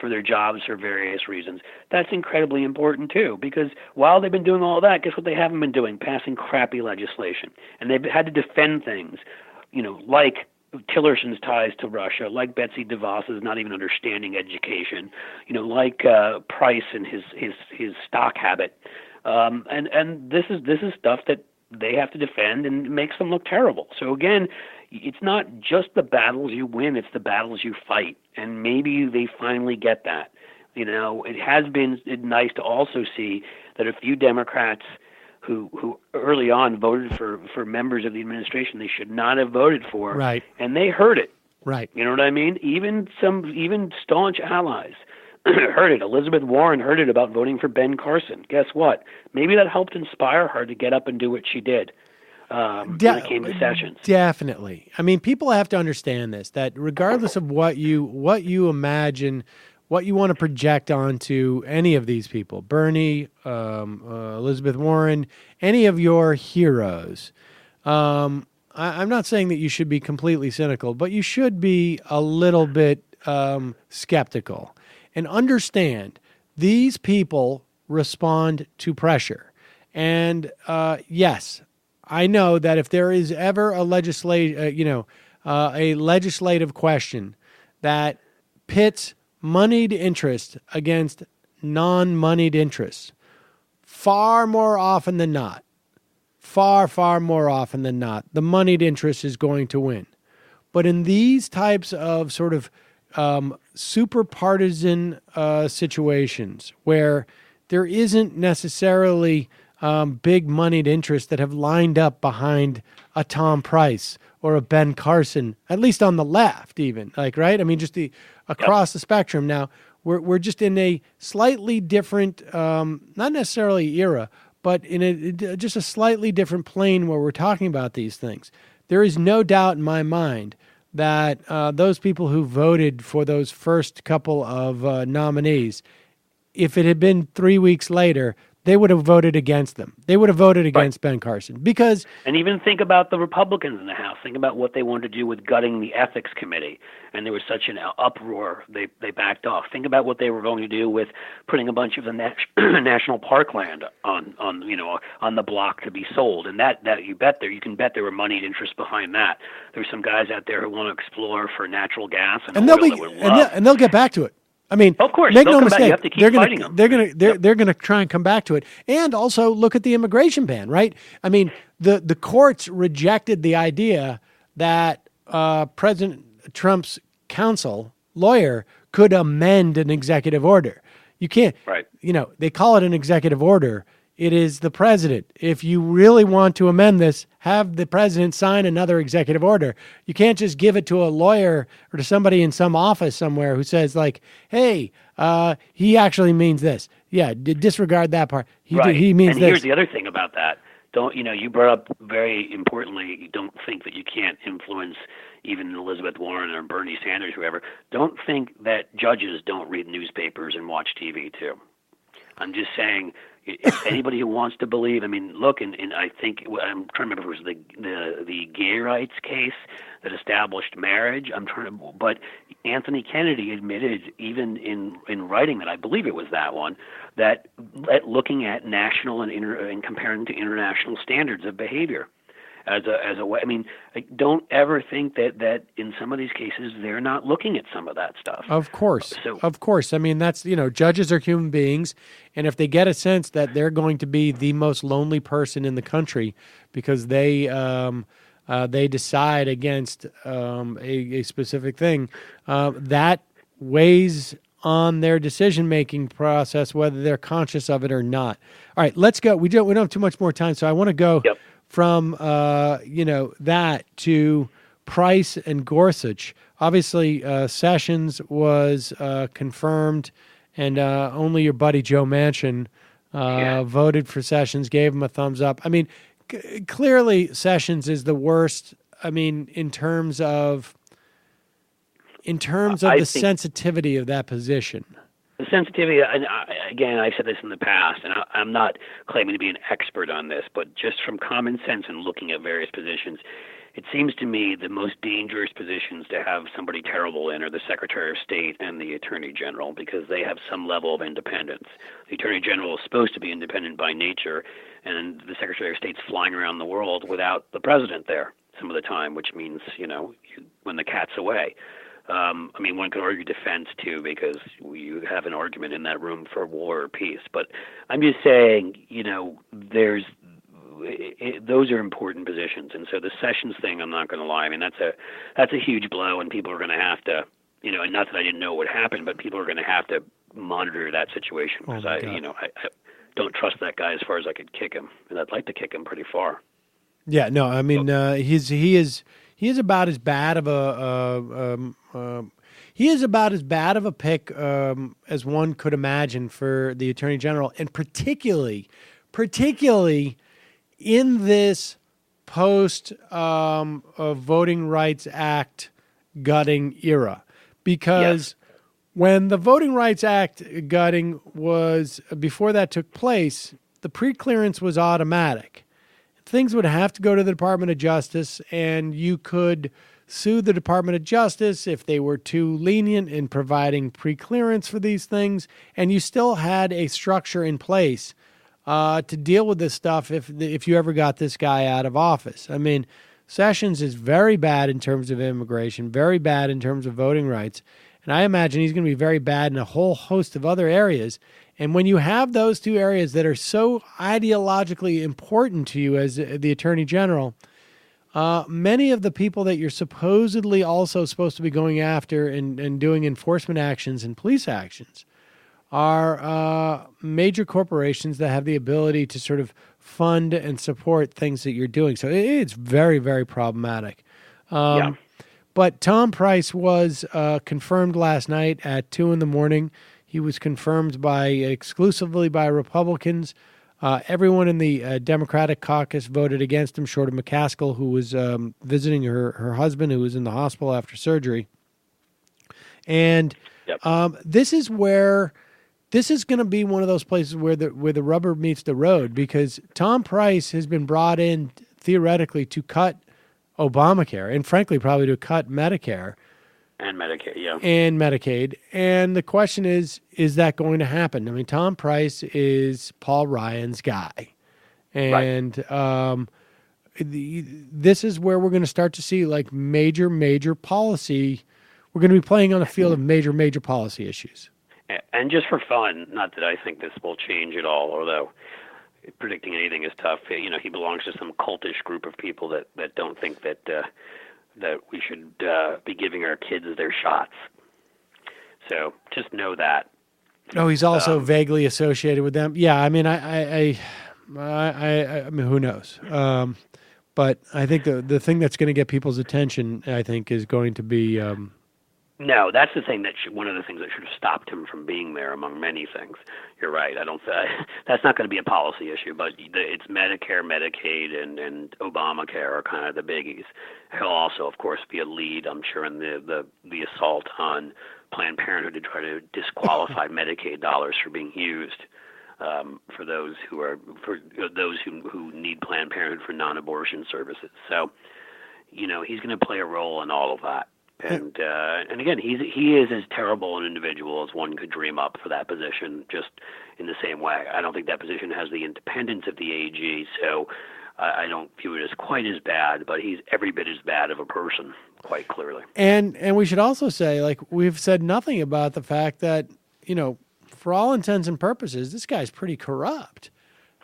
for their jobs for various reasons. That's incredibly important too, because while they've been doing all that, guess what they haven't been doing? Passing crappy legislation. And they've had to defend things, like Tillerson's ties to Russia, like Betsy DeVos's not even understanding education, like Price and his stock habit. And this is stuff that they have to defend, and it makes them look terrible. So again, it's not just the battles you win, it's the battles you fight. And maybe they finally get that. It has been nice to also see that a few Democrats who early on voted for members of the administration they should not have voted for, right, and they heard it. Right. You know what I mean? Even staunch allies heard it. Elizabeth Warren heard it about voting for Ben Carson. Guess what? Maybe that helped inspire her to get up and do what she did. When it came to Sessions. Definitely. I mean, people have to understand this, that regardless of what you imagine, what you want to project onto any of these people, Bernie, Elizabeth Warren, any of your heroes, I'm not saying that you should be completely cynical, but you should be a little bit skeptical and understand these people respond to pressure. And yes, I know that if there is ever a legislative question that pits moneyed interest against non-moneyed interests far more often than not. Far more often than not, the moneyed interest is going to win. But in these types of sort of super partisan situations where there isn't necessarily big moneyed interests that have lined up behind a Tom Price or a Ben Carson, at least on the left even, like, right? I mean, just across the spectrum. Now, we're just in a slightly different, not necessarily era, but in just a slightly different plane where we're talking about these things. There is no doubt in my mind that those people who voted for those first couple of nominees, if it had been 3 weeks later, they would have voted against them. They would have voted against Ben Carson because... And even think about the Republicans in the House. Think about what they wanted to do with gutting the Ethics Committee. And there was such an uproar, they backed off. Think about what they were going to do with putting a bunch of the national parkland on the block to be sold. And that you can bet there were moneyed interests behind that. There's some guys out there who want to explore for natural gas and they'll get back to it. I mean, of course, make no mistake. mistake. You have to keep fighting them. They're going to try and come back to it, and also look at the immigration ban. Right? I mean, the courts rejected the idea that President Trump's counsel lawyer could amend an executive order. You can't. Right. They call it an executive order. It is the president. If you really want to amend this, have the president sign another executive order. You can't just give it to a lawyer or to somebody in some office somewhere who says, like, hey, he actually means this. Yeah, disregard that part. He means this. And here's the other thing about that. You brought up very importantly, you don't think that you can't influence even Elizabeth Warren or Bernie Sanders, whoever. Don't think that judges don't read newspapers and watch TV too. I'm just saying, if anybody who wants to believe, I mean, look, and I think I'm trying to remember if it was the gay rights case that established marriage. But Anthony Kennedy admitted, even in writing that, I believe it was that one, that looking at national and comparing to international standards of behavior as a way. I mean, don't ever think that in some of these cases they're not looking at some of that stuff. Of course. I mean, that's, judges are human beings, and if they get a sense that they're going to be the most lonely person in the country because they decide against a specific thing, that weighs on their decision-making process, whether they're conscious of it or not. All right, let's go. We don't have too much more time, so I want to go from that to Price and Gorsuch. Obviously, Sessions was confirmed, and only your buddy Joe Manchin voted for Sessions, gave him a thumbs up. I mean, clearly Sessions is the worst. I mean, in terms of the sensitivity of that position. The sensitivity, and again, I've said this in the past, and I'm not claiming to be an expert on this, but just from common sense and looking at various positions, it seems to me the most dangerous positions to have somebody terrible in are the Secretary of State and the Attorney General, because they have some level of independence. The Attorney General is supposed to be independent by nature, and the Secretary of State's flying around the world without the president there some of the time, which means, when the cat's away. I mean, one could argue defense, too, because you have an argument in that room for war or peace. But I'm just saying, those are important positions. And so the Sessions thing, I'm not going to lie. I mean, that's a huge blow, and people are going to have to, and not that I didn't know what would happen, but people are going to have to monitor that situation because I don't trust that guy as far as I could kick him, and I'd like to kick him pretty far. Yeah, no, I mean, he is about as bad of a pick as one could imagine for the Attorney General, and particularly in this post Voting Rights Act gutting era, because when the Voting Rights Act gutting was before that took place, the pre-clearance was automatic. Things would have to go to the Department of Justice, and you could sue the Department of Justice if they were too lenient in providing pre-clearance for these things, and you still had a structure in place to deal with this stuff if you ever got this guy out of office. I mean, Sessions is very bad in terms of immigration, very bad in terms of voting rights, And I imagine he's going to be very bad in a whole host of other areas. And when you have those two areas that are so ideologically important to you as the Attorney General, many of the people that you're supposedly also supposed to be going after and doing enforcement actions and police actions are major corporations that have the ability to sort of fund and support things that you're doing. So it's very, very problematic. But Tom Price was confirmed last night at 2 a.m. He was confirmed exclusively by Republicans. Everyone in the Democratic caucus voted against him, short of McCaskill, who was visiting her husband, who was in the hospital after surgery. And this is going to be one of those places where the rubber meets the road, because Tom Price has been brought in theoretically to cut Obamacare and, frankly, probably to cut Medicare. And Medicaid, yeah. And Medicaid. And the question is that going to happen? I mean, Tom Price is Paul Ryan's guy. And this is where we're going to start to see like major policy. We're going to be playing on a field of major policy issues. And just for fun, not that I think this will change at all, although predicting anything is tough. You know, he belongs to some cultish group of people that don't think that we should be giving our kids their shots. So just know that. Oh, he's also vaguely associated with them. Yeah, I mean, I mean, who knows? But I think the thing that's going to get people's attention, I think, is going to be. No, that's the thing one of the things that should have stopped him from being there, among many things. You're right. I don't. That's not going to be a policy issue, but it's Medicare, Medicaid, and Obamacare are kind of the biggies. He'll also, of course, be a lead, I'm sure, in the assault on Planned Parenthood to try to disqualify Medicaid dollars for being used for those who need Planned Parenthood for non-abortion services. So, you know, he's going to play a role in all of that. And again, he is as terrible an individual as one could dream up for that position, just in the same way. I don't think that position has the independence of the AG, so I don't view it as quite as bad, but he's every bit as bad of a person, quite clearly. And we should also say, like, we've said nothing about the fact that, you know, for all intents and purposes, this guy's pretty corrupt.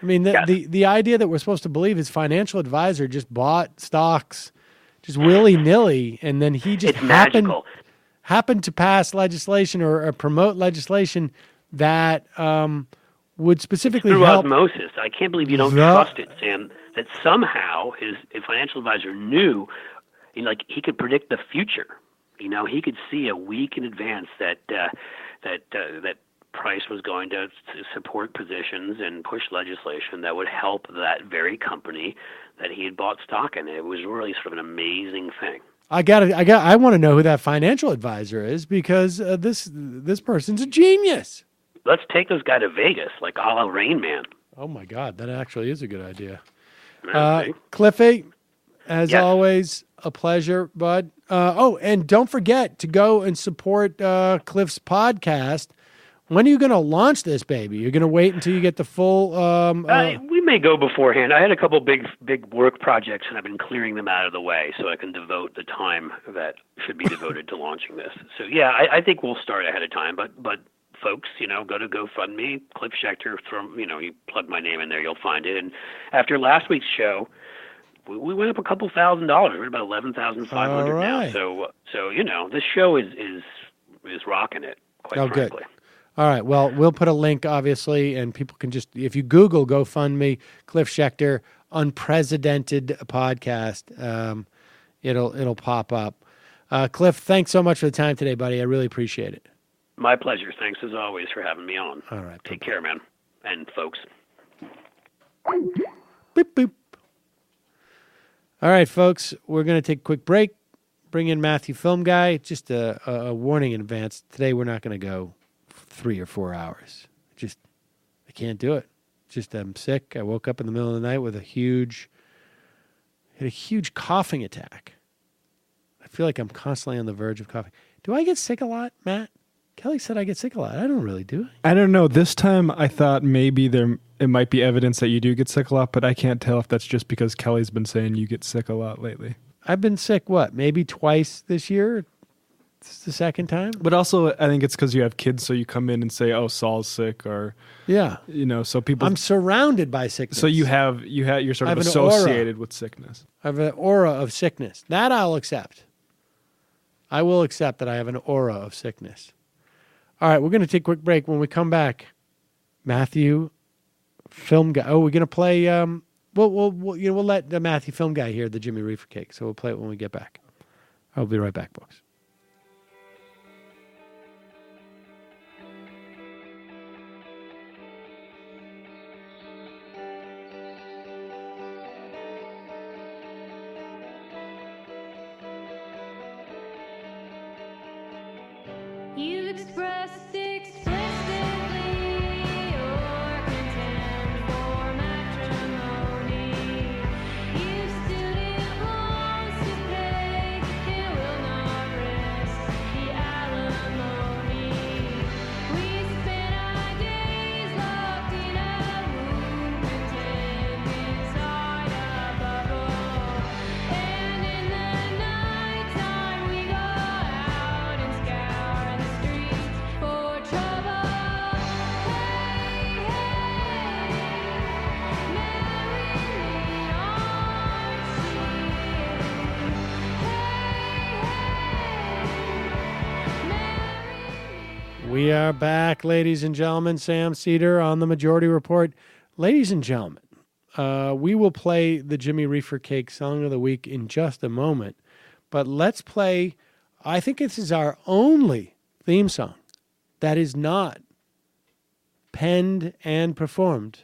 I mean, the idea that we're supposed to believe his financial advisor just bought stocks just willy-nilly, and then he just happened to pass legislation or promote legislation that would specifically through help. Osmosis. I can't believe you don't trust it, Sam, that somehow his financial advisor knew, you know, like he could predict the future. You know, he could see a week in advance that Price was going to support positions and push legislation that would help that very company that he had bought stock in. It was really sort of an amazing thing. I want to know who that financial advisor is, because this person's a genius. Let's take this guy to Vegas, like a la Rain Man. Oh my God, that actually is a good idea. Okay. Cliffy, as always, a pleasure, bud. And don't forget to go and support Cliff's podcast. When are you going to launch this baby? You're going to wait until you get the full... we may go beforehand. I had a couple big work projects, and I've been clearing them out of the way so I can devote the time that should be devoted to launching this. So, yeah, I think we'll start ahead of time. But folks, you know, go to GoFundMe, Cliff Schecter, you plug my name in there, you'll find it. And after last week's show, we went up a couple $1,000. We're at about $11,500 now. So you know, this show is rocking it, quite frankly. Good. All right. Well, we'll put a link, obviously, and people can just, if you Google GoFundMe, Cliff Schecter, unprecedented podcast, it'll pop up. Cliff, thanks so much for the time today, buddy. I really appreciate it. My pleasure. Thanks as always for having me on. All right. Take care, man. And folks. Boop, boop. All right, folks, we're going to take a quick break. Bring in Matthew Film Guy. Just a warning in advance. Today we're not going to go 3 or 4 hours. I can't do it. I'm sick. I woke up in the middle of the night with a huge coughing attack. I feel like I'm constantly on the verge of coughing. Do I get sick a lot, Matt? Kelly said I get sick a lot. I don't really do it. I don't know. This time I thought maybe it might be evidence that you do get sick a lot, but I can't tell if that's just because Kelly's been saying you get sick a lot lately. I've been sick, maybe twice this year? This is the second time. But also, I think it's because you have kids, so you come in and say, "Oh, Saul's sick," or so people. I'm surrounded by sickness. So you're sort of associated with sickness. I have an aura of sickness. That I'll accept. I will accept that I have an aura of sickness. All right, we're going to take a quick break. When we come back, Matthew, film guy. Oh, we're going to play. We'll let the Matthew film guy hear the Jimmy Reefercake. So we'll play it when we get back. I'll be right back, folks. You expressed explicitly your contempt for matrimony. You still didn't want to pay and will not risk the alimony. We spent our days locked in a room, content inside a bubble. And in the nighttime we go out and scour the streets for trouble. Hey, hey, marry me, We are back, ladies and gentlemen. Sam Cedar on the Majority Report. Ladies and gentlemen, we will play the Jimmy Reefercake Song of the Week in just a moment. But let's play, I think this is our only theme song that is not penned and performed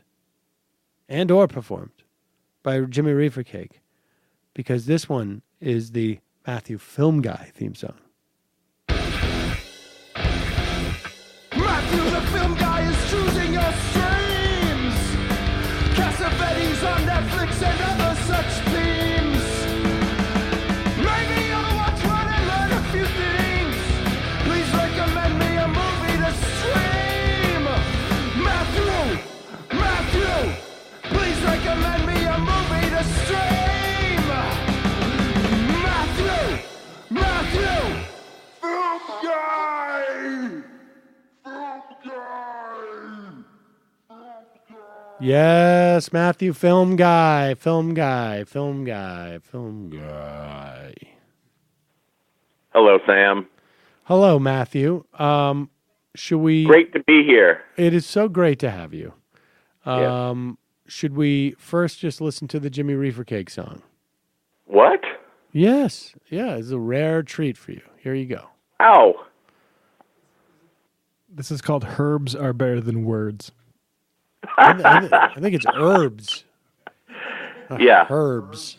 or performed by Jimmy Reefercake, because this one is the Matthew Film Guy theme song. Matthew the Film Guy is choosing your streams. Chaffetz on Netflix and other such themes. Maybe you'll watch one and learn a few things. Please recommend me a movie to stream. Matthew, please recommend me a movie to stream. Matthew, Film Guy. Yes, Matthew Film Guy. Hello, Sam. Hello, Matthew. Should we... Great to be here. It is so great to have you. Yes. Should we first just listen to the Jimmy Reefercake song? What? Yes. Yeah, it's a rare treat for you. Here you go. Ow. This is called Herbs Are Better Than Words. I think it's herbs. Yeah. Herbs.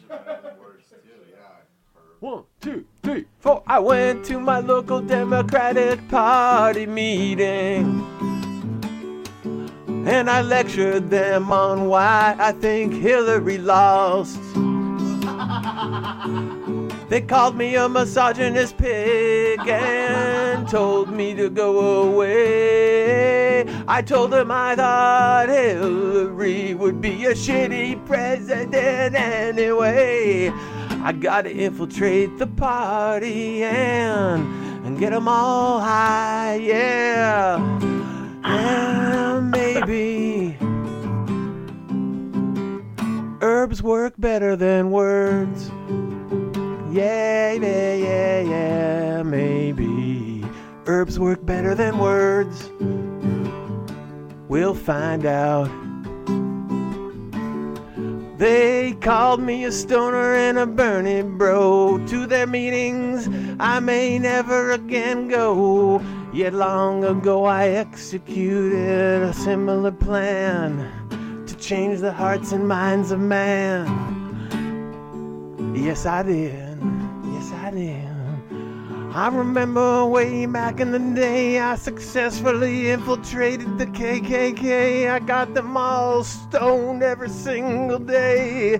1, 2, 3, 4. I went to my local Democratic Party meeting, and I lectured them on why I think Hillary lost. They called me a misogynist pig and told me to go away. I told them I thought Hillary would be a shitty president anyway. I gotta infiltrate the party and get them all high, yeah. And maybe herbs work better than words. Yeah, maybe herbs work better than words. We'll find out. They called me a stoner and a Bernie bro. To their meetings I may never again go. Yet long ago I executed a similar plan to change the hearts and minds of man. Yes, I did. I remember way back in the day I successfully infiltrated the KKK. I got them all stoned every single day.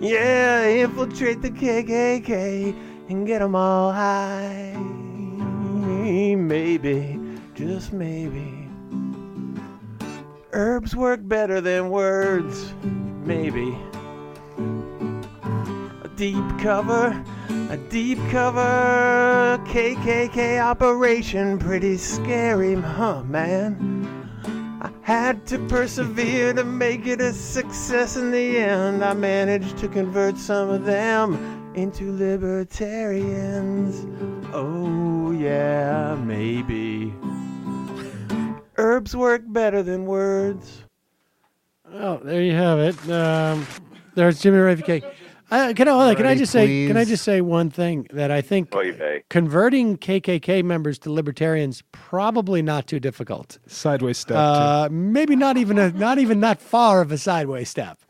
Yeah, infiltrate the KKK and get them all high. Maybe, just maybe, herbs work better than words. Maybe. A deep cover A deep cover KKK operation, pretty scary, huh, man? I had to persevere to make it a success in the end. I managed to convert some of them into libertarians. Oh, yeah, maybe. Herbs work better than words. Oh, there you have it. There's Jimmy Reefercake. Can I just say one thing that I think converting KKK members to libertarians probably not too difficult. Sideways step. Maybe not even that far of a sideways step.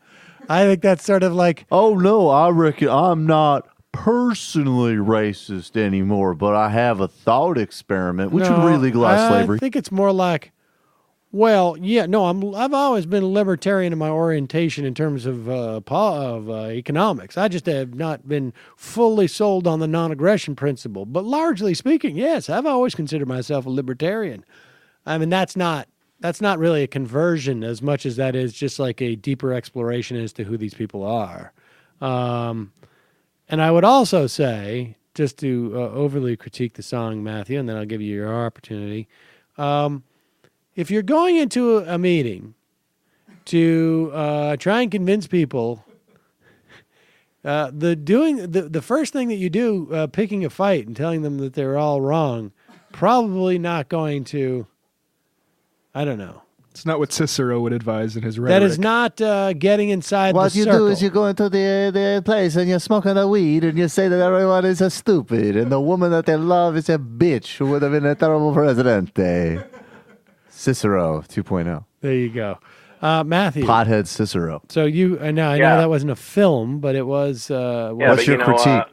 I think that's sort of like, oh no, I reckon I'm not personally racist anymore, but I have a thought experiment which would re-legalize slavery. I think it's more like, well, yeah, no, I've always been a libertarian in my orientation in terms of economics. I just have not been fully sold on the non-aggression principle. But largely speaking, yes, I've always considered myself a libertarian. I mean, that's not really a conversion as much as that is just like a deeper exploration as to who these people are. And I would also say, just to overly critique the song, Matthew, and then I'll give you your opportunity. If you're going into a meeting to try and convince people, the first thing that you do, picking a fight and telling them that they're all wrong, probably not going to, I don't know. It's not what Cicero would advise in his rhetoric. That is not getting inside what the you circle. do is you go into the place and you're smoking a weed and you say that everyone is a stupid and the woman that they love is a bitch who would have been a terrible presidente. Cicero 2.0. There you go. Matthew. Pothead Cicero. So I know that wasn't a film, but it was. What's your critique?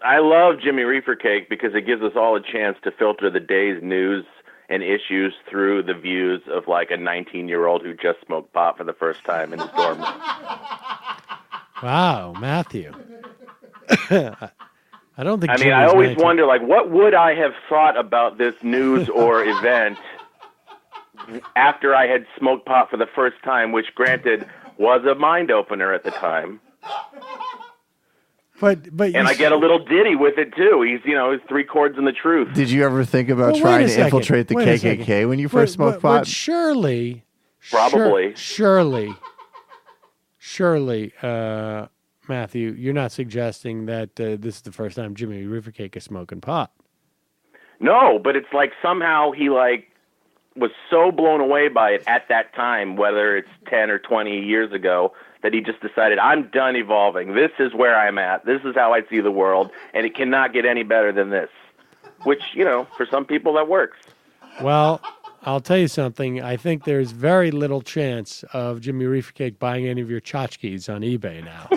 I love Jimmy Reefercake because it gives us all a chance to filter the day's news and issues through the views of like a 19-year-old who just smoked pot for the first time in his dorm room. Wow, Matthew. I don't think. I mean, I always wonder, like, what would I have thought about this news or event after I had smoked pot for the first time, which, granted, was a mind opener at the time. But and I get a little ditty with it too. He's three chords in the truth. Did you ever think about trying to infiltrate the KKK when you first smoked pot? But surely, Matthew, you're not suggesting that this is the first time Jimmy Reefercake is smoking pot. No, but it's like somehow he was so blown away by it at that time, whether it's 10 or 20 years ago, that he just decided, I'm done evolving. This is where I'm at. This is how I see the world, and it cannot get any better than this. Which, for some people that works. Well, I'll tell you something. I think there's very little chance of Jimmy Reefercake buying any of your tchotchkes on eBay now.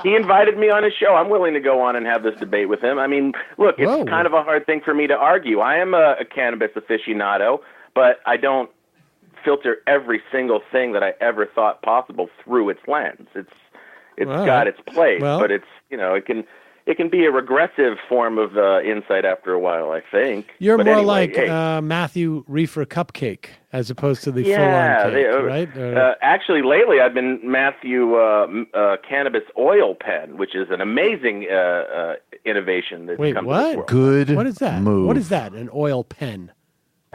He invited me on his show. I'm willing to go on and have this debate with him. I mean, look, it's kind of a hard thing for me to argue. I am a cannabis aficionado, but I don't filter every single thing that I ever thought possible through its lens. It's got its place, but it's it can be a regressive form of insight after a while, I think. You're more like Matthew Reefer Cupcake as opposed to the full-on cake, right? Actually, lately I've been Matthew Cannabis Oil Pen, which is an amazing innovation. That's come to this world. Good What is that? move. What is that? An oil pen?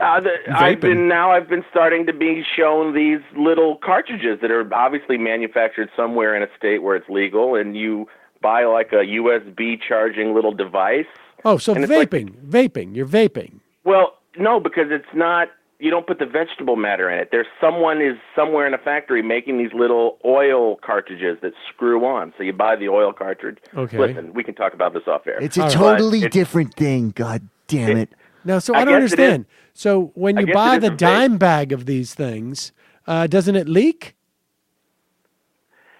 I've been starting to be shown these little cartridges that are obviously manufactured somewhere in a state where it's legal, and you buy like a USB charging little device. Oh, so vaping. You're vaping. Well, no, because it's not. You don't put the vegetable matter in it. Someone is somewhere in a factory making these little oil cartridges that screw on. So you buy the oil cartridge. Okay. Listen, we can talk about this off air. It's a totally different thing. God damn it. No, so I don't understand. So when you buy the dime bag of these things, doesn't it leak?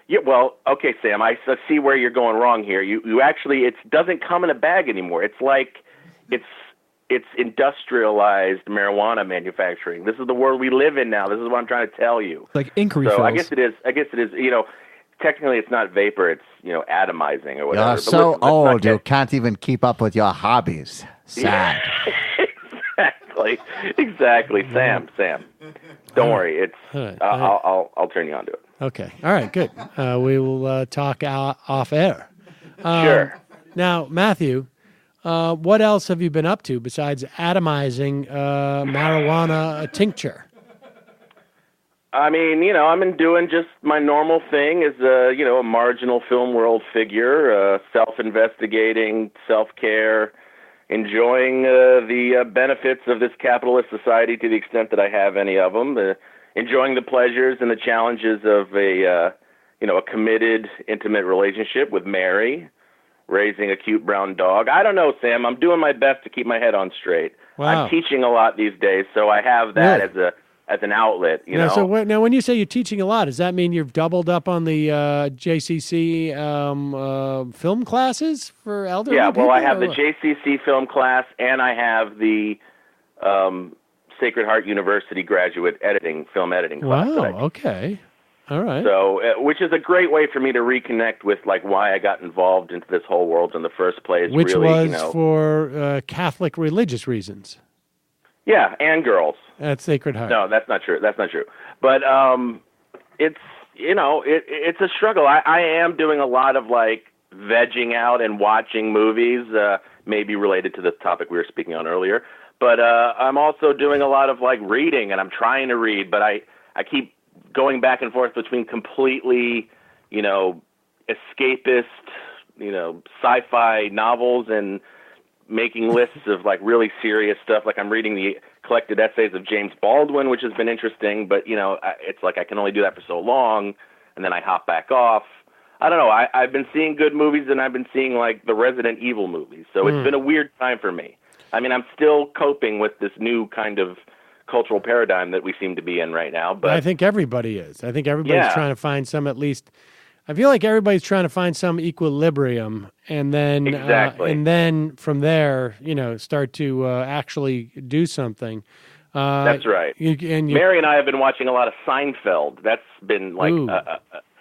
Yeah, well, okay, Sam, I see where you're going wrong here. You actually, it doesn't come in a bag anymore. It's like, it's industrialized marijuana manufacturing. This is the world we live in now. This is what I'm trying to tell you. Like ink refills. So I guess it is. Technically it's not vapor. It's atomizing or whatever. You're so old, you can't even keep up with your hobbies. Sad. Exactly. Sam. Don't worry. It's. I'll turn you on to it. Okay. All right. Good. We will talk off air. Sure. Now, Matthew, what else have you been up to besides atomizing marijuana tincture? I mean, I've been doing just my normal thing as a marginal film world figure, self-investigating, self-care, enjoying the benefits of this capitalist society to the extent that I have any of them, enjoying the pleasures and the challenges of a committed, intimate relationship with Mary, raising a cute brown dog. I don't know, Sam. I'm doing my best to keep my head on straight. Wow. I'm teaching a lot these days, so I have that as an outlet, you know. So now, when you say you're teaching a lot, does that mean you've doubled up on the JCC film classes for elderly people? Yeah, well, I have the JCC film class, and I have the Sacred Heart University graduate film editing class. Wow, okay. All right. So, which is a great way for me to reconnect with, like, why I got involved into this whole world in the first place. Which really, was for Catholic religious reasons. Yeah, and girls. At Sacred Heart. No, that's not true. That's not true. But it's it's a struggle. I am doing a lot of like vegging out and watching movies, maybe related to the topic we were speaking on earlier. But I'm also doing a lot of like reading, and I'm trying to read, but I keep going back and forth between completely, escapist, sci-fi novels and making lists of like really serious stuff. Like I'm reading the collected essays of James Baldwin, which has been interesting, but it's like I can only do that for so long, and then I hop back off. I don't know. I've been seeing good movies, and I've been seeing like the Resident Evil movies, so it's been a weird time for me. I mean, I'm still coping with this new kind of cultural paradigm that we seem to be in right now. But I think everybody is. I think everybody's trying to find some, at least. I feel like everybody's trying to find some equilibrium, and then and then from there, start to actually do something. That's right. Mary and I have been watching a lot of Seinfeld. That's been like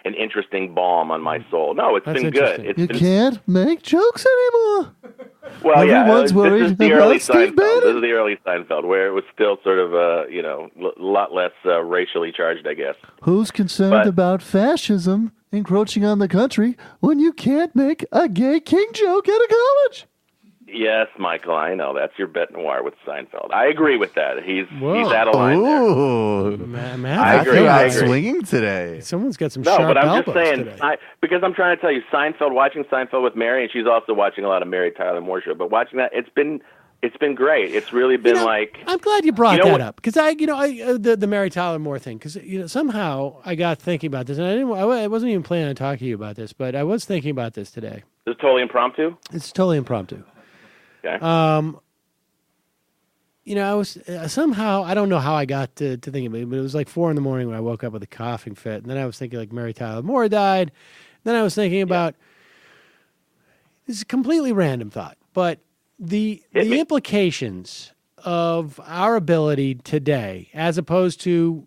an interesting balm on my soul. No, it's been good. You can't make jokes anymore. Well, Everyone's worried this is the about early Steve Seinfeld. Bannon. This is the early Seinfeld, where it was still sort of a lot less racially charged, I guess. Who's concerned about fascism encroaching on the country when you can't make a gay king joke at a college? Yes, Michael, I know. That's your bête noire with Seinfeld. I agree with that. He's out of line there. I agree. I agree. Swinging today. Someone's got some sharp but I'm just saying, today. because I'm trying to tell you, watching Seinfeld with Mary, and she's also watching a lot of Mary Tyler Moore show, but watching that, it's been great. It's really been like... I'm glad you brought that up, because the Mary Tyler Moore thing, because somehow I got thinking about this, and I wasn't even planning on talking to you about this, but I was thinking about this today. Is it totally impromptu? It's totally impromptu. Okay. I was somehow, I don't know how I got to thinking about it, but it was like 4 a.m. when I woke up with a coughing fit, and then I was thinking like Mary Tyler Moore died. Then I was thinking about this is a completely random thought, but the implications of our ability today, as opposed to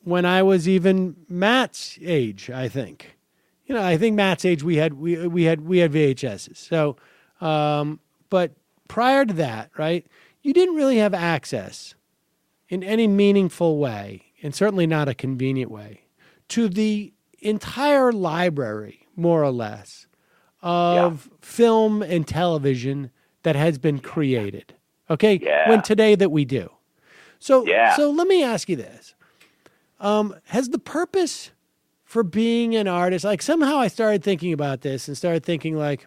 when I was even Matt's age, I think. I think Matt's age we had VHSs. So, but prior to that, right, you didn't really have access in any meaningful way, and certainly not a convenient way, to the entire library, more or less, of film and television that has been created. Okay? Yeah. When today that we do. So let me ask you this. Has the purpose for being an artist, like somehow I started thinking about this and started thinking like,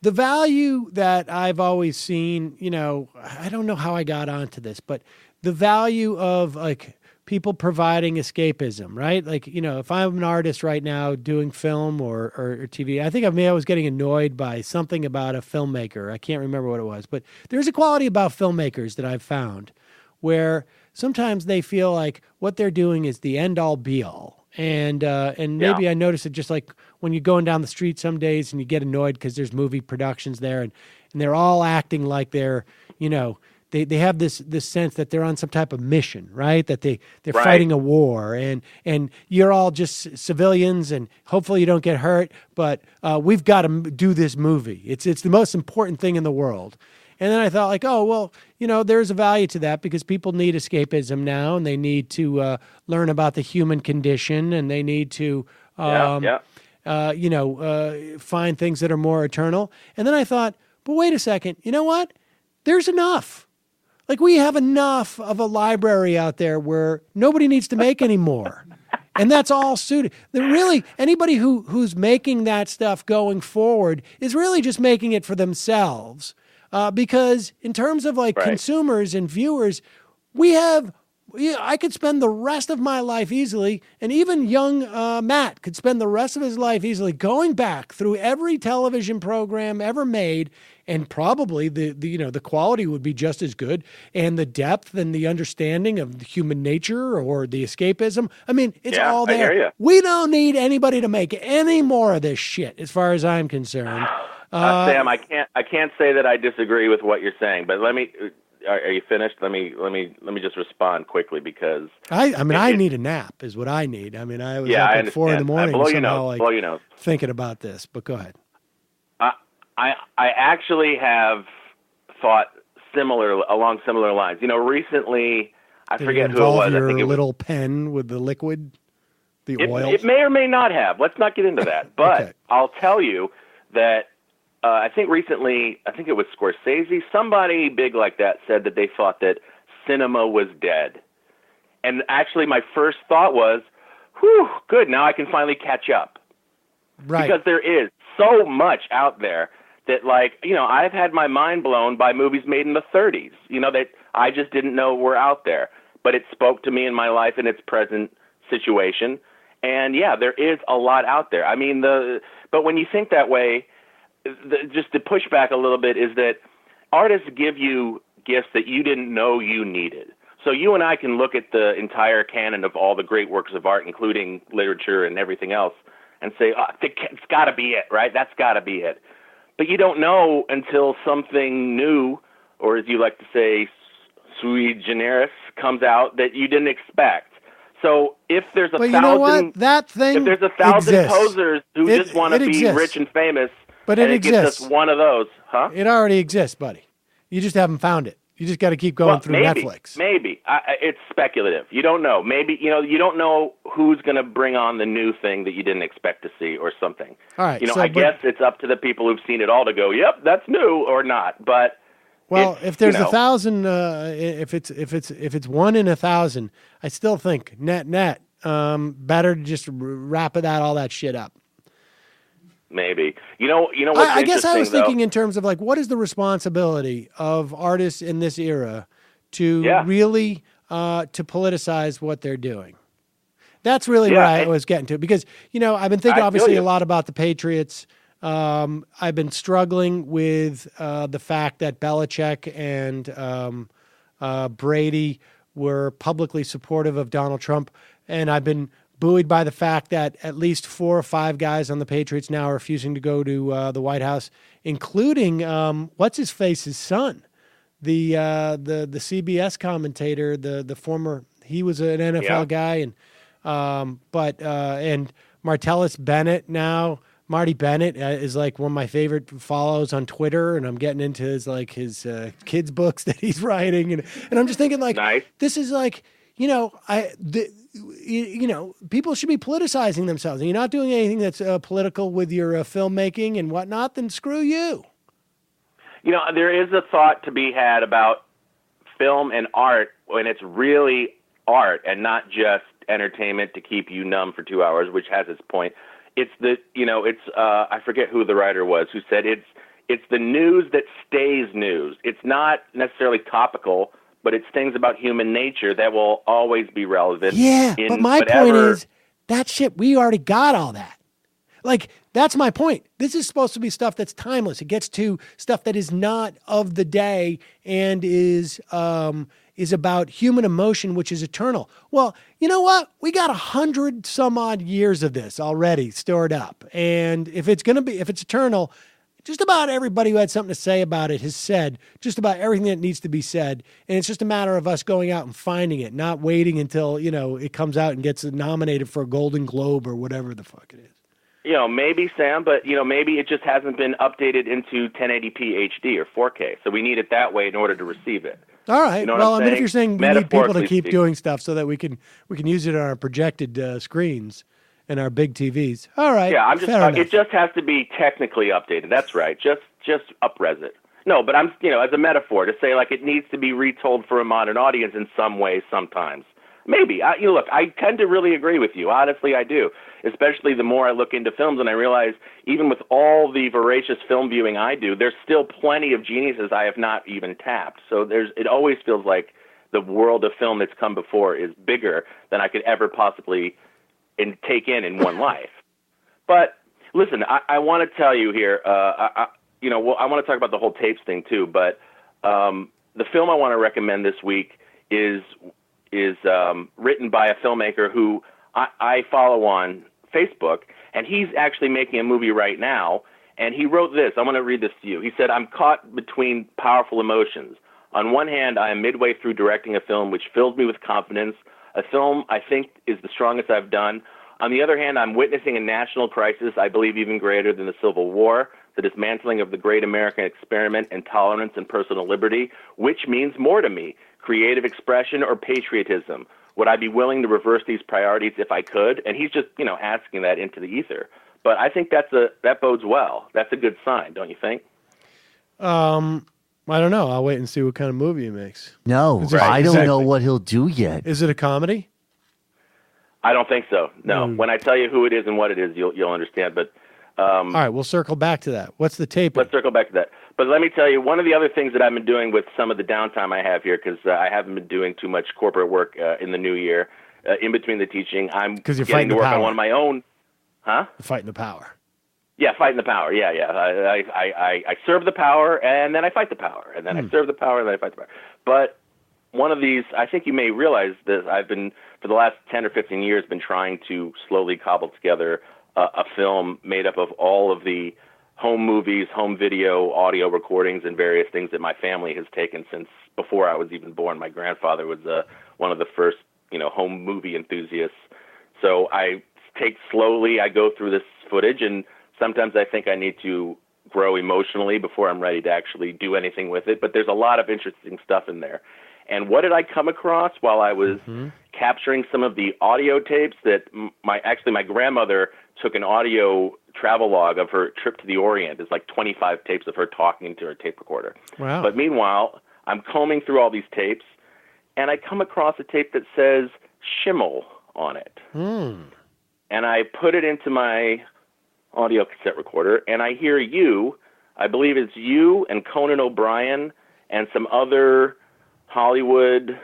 the value that I've always seen, I don't know how I got onto this, but the value of like people providing escapism, right? Like, if I'm an artist right now doing film or TV, I think I was getting annoyed by something about a filmmaker. I can't remember what it was, but there's a quality about filmmakers that I've found where sometimes they feel like what they're doing is the end all be all. And maybe I notice it just like when you're going down the street some days and you get annoyed because there's movie productions there and they're all acting like they're, they have this sense that they're on some type of mission, right? That they're fighting a war and you're all just civilians and hopefully you don't get hurt, but we've got to do this movie. It's the most important thing in the world. And then I thought like, oh, well, there's a value to that because people need escapism now and they need to learn about the human condition and they need to find things that are more eternal. And then I thought, but wait a second, you know what? There's enough. Like, we have enough of a library out there where nobody needs to make any more. And that's all suited. Really, anybody who's making that stuff going forward is really just making it for themselves. Because in terms of consumers and viewers, I could spend the rest of my life easily, and even young Matt could spend the rest of his life easily going back through every television program ever made, and probably the quality would be just as good, and the depth and the understanding of human nature or the escapism. I mean, it's all there. I hear you. We don't need anybody to make any more of this shit, as far as I'm concerned. Sam, I can't say that I disagree with what you're saying, but let me. Are you finished? Let me just respond quickly, because I need a nap is what I need. I mean, I was up at 4 a.m. Blow your nose. Thinking about this, but go ahead. I actually have thought along similar lines. Recently, I forget who it was. Your I think little pen with the liquid, the oil. It may or may not have. Let's not get into that. But Okay. I'll tell you that I think recently, I think it was Scorsese, somebody big like that said that they thought that cinema was dead. And actually, my first thought was, whew, good, now I can finally catch up. Right. Because there is so much out there that, I've had my mind blown by movies made in the 30s, that I just didn't know were out there. But it spoke to me in my life in its present situation. And, yeah, there is a lot out there. I mean, but when you think that way, just to push back a little bit, is that artists give you gifts that you didn't know you needed. So you and I can look at the entire canon of all the great works of art, including literature and everything else, and say, it's got to be it, right? That's got to be it. But you don't know until something new, or as you like to say, sui generis, comes out that you didn't expect. So if there's a thousand posers who just want to be rich and famous, but and it exists. Gets us one of those, huh? It already exists, buddy. You just haven't found it. You just got to keep going through Netflix. Maybe. It's speculative. You don't know. Maybe, you don't know who's going to bring on the new thing that you didn't expect to see or something. All right. I guess it's up to the people who've seen it all to go, yep, that's new or not. But if there's 1,000, if it's 1 in 1,000, I still think net, better to just wrap all that shit up. Maybe. You know what's I guess I was thinking though? in terms of what is the responsibility of artists in this era to really to politicize what they're doing. That's really where I was getting to, because I've been thinking obviously a lot about the Patriots. I've been struggling with the fact that Belichick and Brady were publicly supportive of Donald Trump, and I've been buoyed by the fact that at least 4 or 5 guys on the Patriots now are refusing to go to the White House, including what's-his-face's son, the CBS commentator, the former, he was an NFL guy, and Martellus Bennett now. Marty Bennett is one of my favorite follows on Twitter, and I'm getting into his kids books that he's writing, and I'm just thinking nice. This is people should be politicizing themselves. And you're not doing anything that's political with your filmmaking and whatnot, then screw you. There is a thought to be had about film and art when it's really art and not just entertainment to keep you numb for 2 hours, which has its point. It's I forget who the writer was who said it's the news that stays news. It's not necessarily topical, but it's things about human nature that will always be relevant. Yeah, but my point is, that shit, we already got all that. That's my point. This is supposed to be stuff that's timeless. It gets to stuff that is not of the day and is about human emotion, which is eternal. Well, you know what? We got 100 some odd years of this already stored up. And if it's eternal, just about everybody who had something to say about it has said just about everything that needs to be said. And it's just a matter of us going out and finding it, not waiting until, it comes out and gets nominated for a Golden Globe or whatever the fuck it is. Maybe, Sam, but, maybe it just hasn't been updated into 1080p HD or 4K. So we need it that way in order to receive it. All right. Well, if you're saying we need people to keep speaking. doing stuff so that we can use it on our projected screens and our big TVs. All right. Yeah, I'm just. fair enough. It just has to be technically updated. That's right. Just up-res it. No, but I'm, as a metaphor to say like it needs to be retold for a modern audience in some way sometimes. Maybe. Look, I tend to really agree with you. Honestly, I do. Especially the more I look into films and I realize even with all the voracious film viewing I do, there's still plenty of geniuses I have not even tapped. So it always feels like the world of film that's come before is bigger than I could ever possibly take in one life. But listen, I want to tell you here, I want to talk about the whole tapes thing too, but the film I want to recommend this week is written by a filmmaker who I follow on Facebook, and he's actually making a movie right now, and he wrote this. I'm going to read this to you. He said, "I'm caught between powerful emotions. On one hand, I am midway through directing a film which fills me with confidence, a film I think is the strongest I've done. On the other hand, I'm witnessing a national crisis I believe even greater than the Civil War, the dismantling of the great American experiment in tolerance and personal liberty, which means more to me, creative expression or patriotism. Would I be willing to reverse these priorities if I could?" And he's just, asking that into the ether. But I think that bodes well. That's a good sign, don't you think? I don't know. I'll wait and see what kind of movie he makes. No, I don't know what he'll do yet. Is it a comedy? I don't think so. No. When I tell you who it is and what it is, you'll understand. But all right, we'll circle back to that. What's the tape? Let's circle back to that. But let me tell you, one of the other things that I've been doing with some of the downtime I have here, because I haven't been doing too much corporate work in the new year, in between the teaching, I'm getting to work on one of my own. Huh? Fighting the power. Yeah, fighting the power. Yeah. I serve the power, and then I fight the power, and then I serve the power, and then I fight the power. But one of these, I think you may realize that I've been, for the last 10 or 15 years, been trying to slowly cobble together a film made up of all of the home movies, home video, audio recordings, and various things that my family has taken since before I was even born. My grandfather was one of the first, home movie enthusiasts. So I take slowly, I go through this footage, and sometimes I think I need to grow emotionally before I'm ready to actually do anything with it. But there's a lot of interesting stuff in there. And what did I come across while I was capturing some of the audio tapes that my grandmother took an audio travelogue of her trip to the Orient. It's like 25 tapes of her talking into her tape recorder. Wow. But meanwhile, I'm combing through all these tapes, and I come across a tape that says Schimmel on it. And I put it into my audio cassette recorder, and I hear you, I believe it's you and Conan O'Brien and some other Hollywood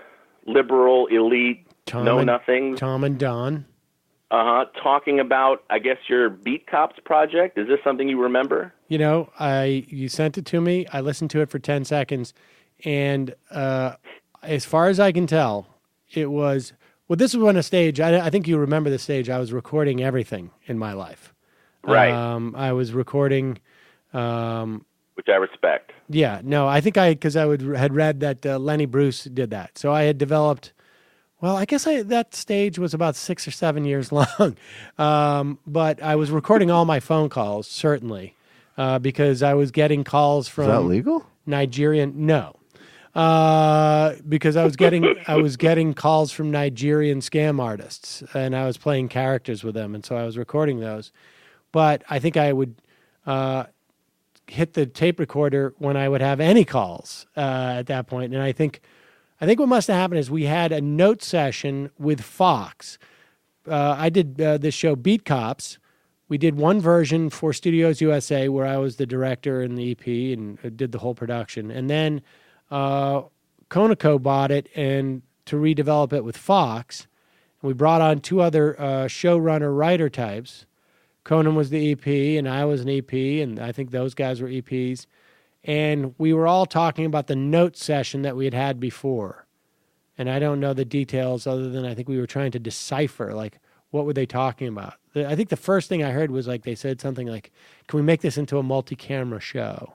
liberal elite know-nothings. Tom and Don. Talking about, I guess, your Beat Cops project. Is this something you remember? You sent it to me. I listened to it for 10 seconds. And as far as I can tell, it was, this was on a stage. I think you remember the stage. I was recording everything in my life. Right. I was recording. Which I respect. Yeah. No, I think because I had read that Lenny Bruce did that. So I had developed. Well, I guess that stage was about 6 or 7 years long, but I was recording all my phone calls, certainly, because I was getting calls from. Is that legal? Nigerian, no, because I was getting calls from Nigerian scam artists, and I was playing characters with them, and so I was recording those. But I think I would hit the tape recorder when I would have any calls at that point, and I think what must have happened is we had a note session with Fox. I did this show, Beat Cops. We did one version for Studios USA where I was the director and the EP and did the whole production. And then Conoco bought it and to redevelop it with Fox. And we brought on 2 other showrunner writer types. Conan was the EP and I was an EP, and I think those guys were EPs. And we were all talking about the note session that we had before. And I don't know the details other than I think we were trying to decipher, like, what were they talking about? I think the first thing I heard was, like, they said something like, can we make this into a multi-camera show?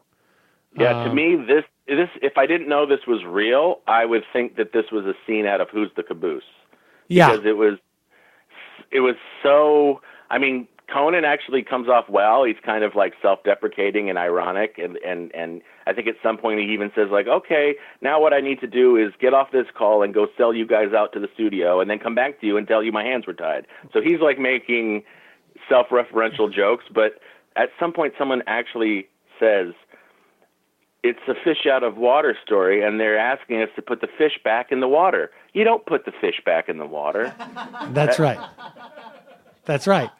Yeah, to me, this if I didn't know this was real, I would think that this was a scene out of Who's the Caboose. Yeah. Because it was so, I mean, Conan actually comes off well. He's kind of like self-deprecating and ironic, and I think at some point he even says like, okay, now what I need to do is get off this call and go sell you guys out to the studio and then come back to you and tell you my hands were tied. So he's like making self-referential jokes, but at some point someone actually says, it's a fish out of water story, and they're asking us to put the fish back in the water. You don't put the fish back in the water. That's right. That's right.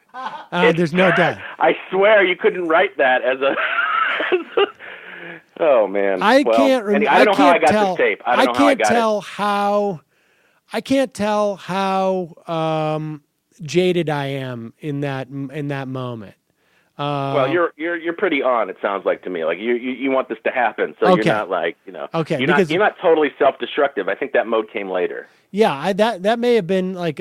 There's no doubt. I swear you couldn't write that as a... Oh, man. I can't remember. I don't know how I got this tape. I don't know how I got it. I can't tell how jaded I am in that moment. Well, you're pretty on. It sounds like to me. Like you want this to happen, so okay. You're not like Okay, you're not totally self-destructive. I think that mode came later. Yeah, that may have been like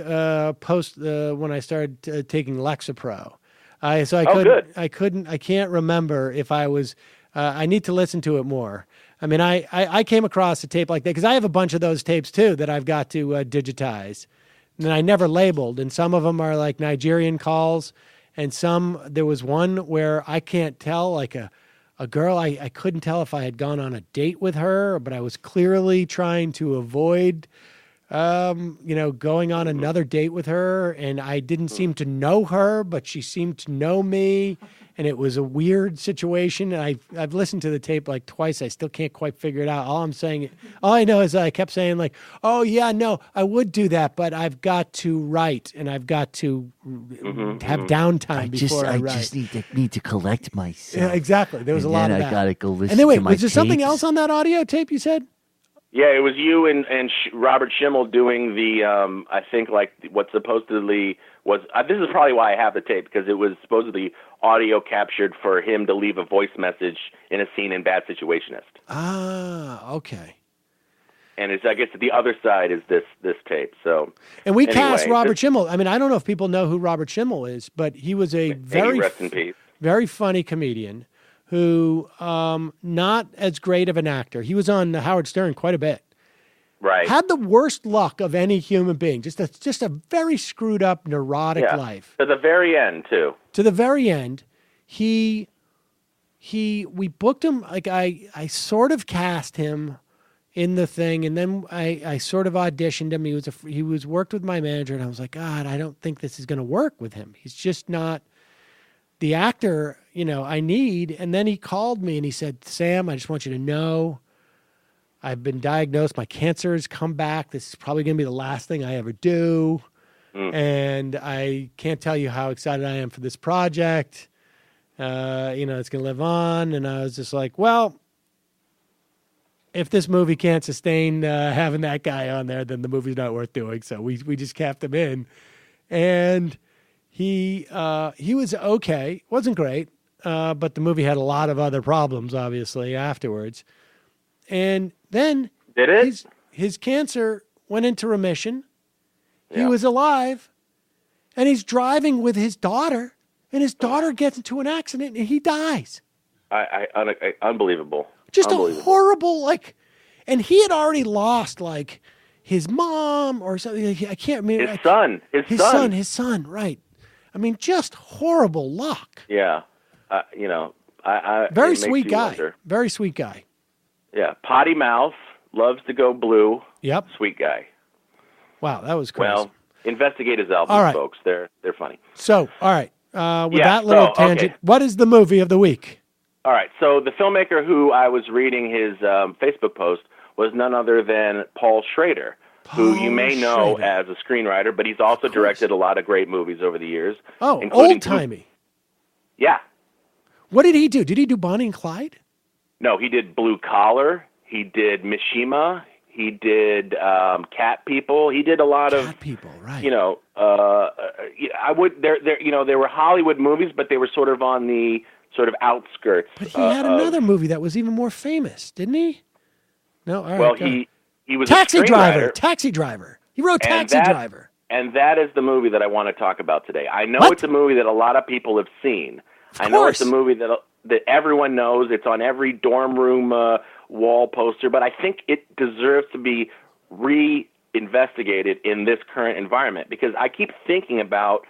post when I started taking Lexapro. I can't remember if I was. I need to listen to it more. I mean, I came across a tape like that because I have a bunch of those tapes too that I've got to digitize, and I never labeled. And some of them are like Nigerian calls. And there was one where I can't tell, like a girl, I couldn't tell if I had gone on a date with her, but I was clearly trying to avoid, going on another date with her. And I didn't seem to know her, but she seemed to know me. And it was a weird situation. And I've listened to the tape like twice. I still can't quite figure it out. All I know is I kept saying like, oh yeah, no, I would do that, but I've got to write and I've got to have downtime before I write. I just need to collect myself. Yeah, exactly. There was a lot of that. I gotta go listen. And then wait, to my was there something tapes. else on that audio tape you said? Yeah, it was you and Robert Schimmel doing the I think like what supposedly was this is probably why I have the tape, because it was supposedly audio captured for him to leave a voice message in a scene in Bad Situationist. Ah, okay. And I guess the other side is this tape. So and we cast Robert Schimmel. I mean, I don't know if people know who Robert Schimmel is, but he was a rest in peace. Very funny comedian who not as great of an actor. He was on Howard Stern quite a bit. Right. Had the worst luck of any human being. Just a very screwed up, neurotic life. To the very end, too. To the very end, we booked him, like I sort of cast him in the thing, and then I sort of auditioned him. He was worked with my manager, and I was like, God, I don't think this is going to work with him. He's just not the actor, I need. And then he called me and he said, Sam, I just want you to know I've been diagnosed. My cancer has come back. This is probably going to be the last thing I ever do. And I can't tell you how excited I am for this project. It's going to live on. And I was just like, well, if this movie can't sustain having that guy on there, then the movie's not worth doing. So we just kept him in. And he was okay. Wasn't great. But the movie had a lot of other problems, obviously, afterwards. And then his cancer went into remission. Yeah. He was alive, and he's driving with his daughter, and his daughter gets into an accident, and he dies. Unbelievable. Just a horrible, and he had already lost, his mom or something. I can't remember. His son, right. I mean, just horrible luck. Yeah. Very sweet guy. Wonder. Very sweet guy. Yeah. Potty mouth, loves to go blue. Yep. Sweet guy. Wow, that was crazy. Well, investigate his albums, folks. They're funny. So, all right. With that little tangent, what is the movie of the week? All right. So the filmmaker who I was reading his Facebook post was none other than Paul Schrader, who you may know as a screenwriter, but he's also directed a lot of great movies over the years. Oh, old-timey. Yeah. What did he do? Did he do Bonnie and Clyde? No, he did Blue Collar. He did Mishima. He did Cat People. He did a lot of Cat People, right? They were Hollywood movies, but they were sort of on the sort of outskirts. But he had another movie that was even more famous, didn't he? No, all right. Well, he was Taxi a Driver. Taxi Driver. He wrote Taxi Driver. And that is the movie that I want to talk about today. I know it's a movie that a lot of people have seen. I know it's a movie that everyone knows. It's on every dorm room wall poster, but I think it deserves to be reinvestigated in this current environment, because I keep thinking about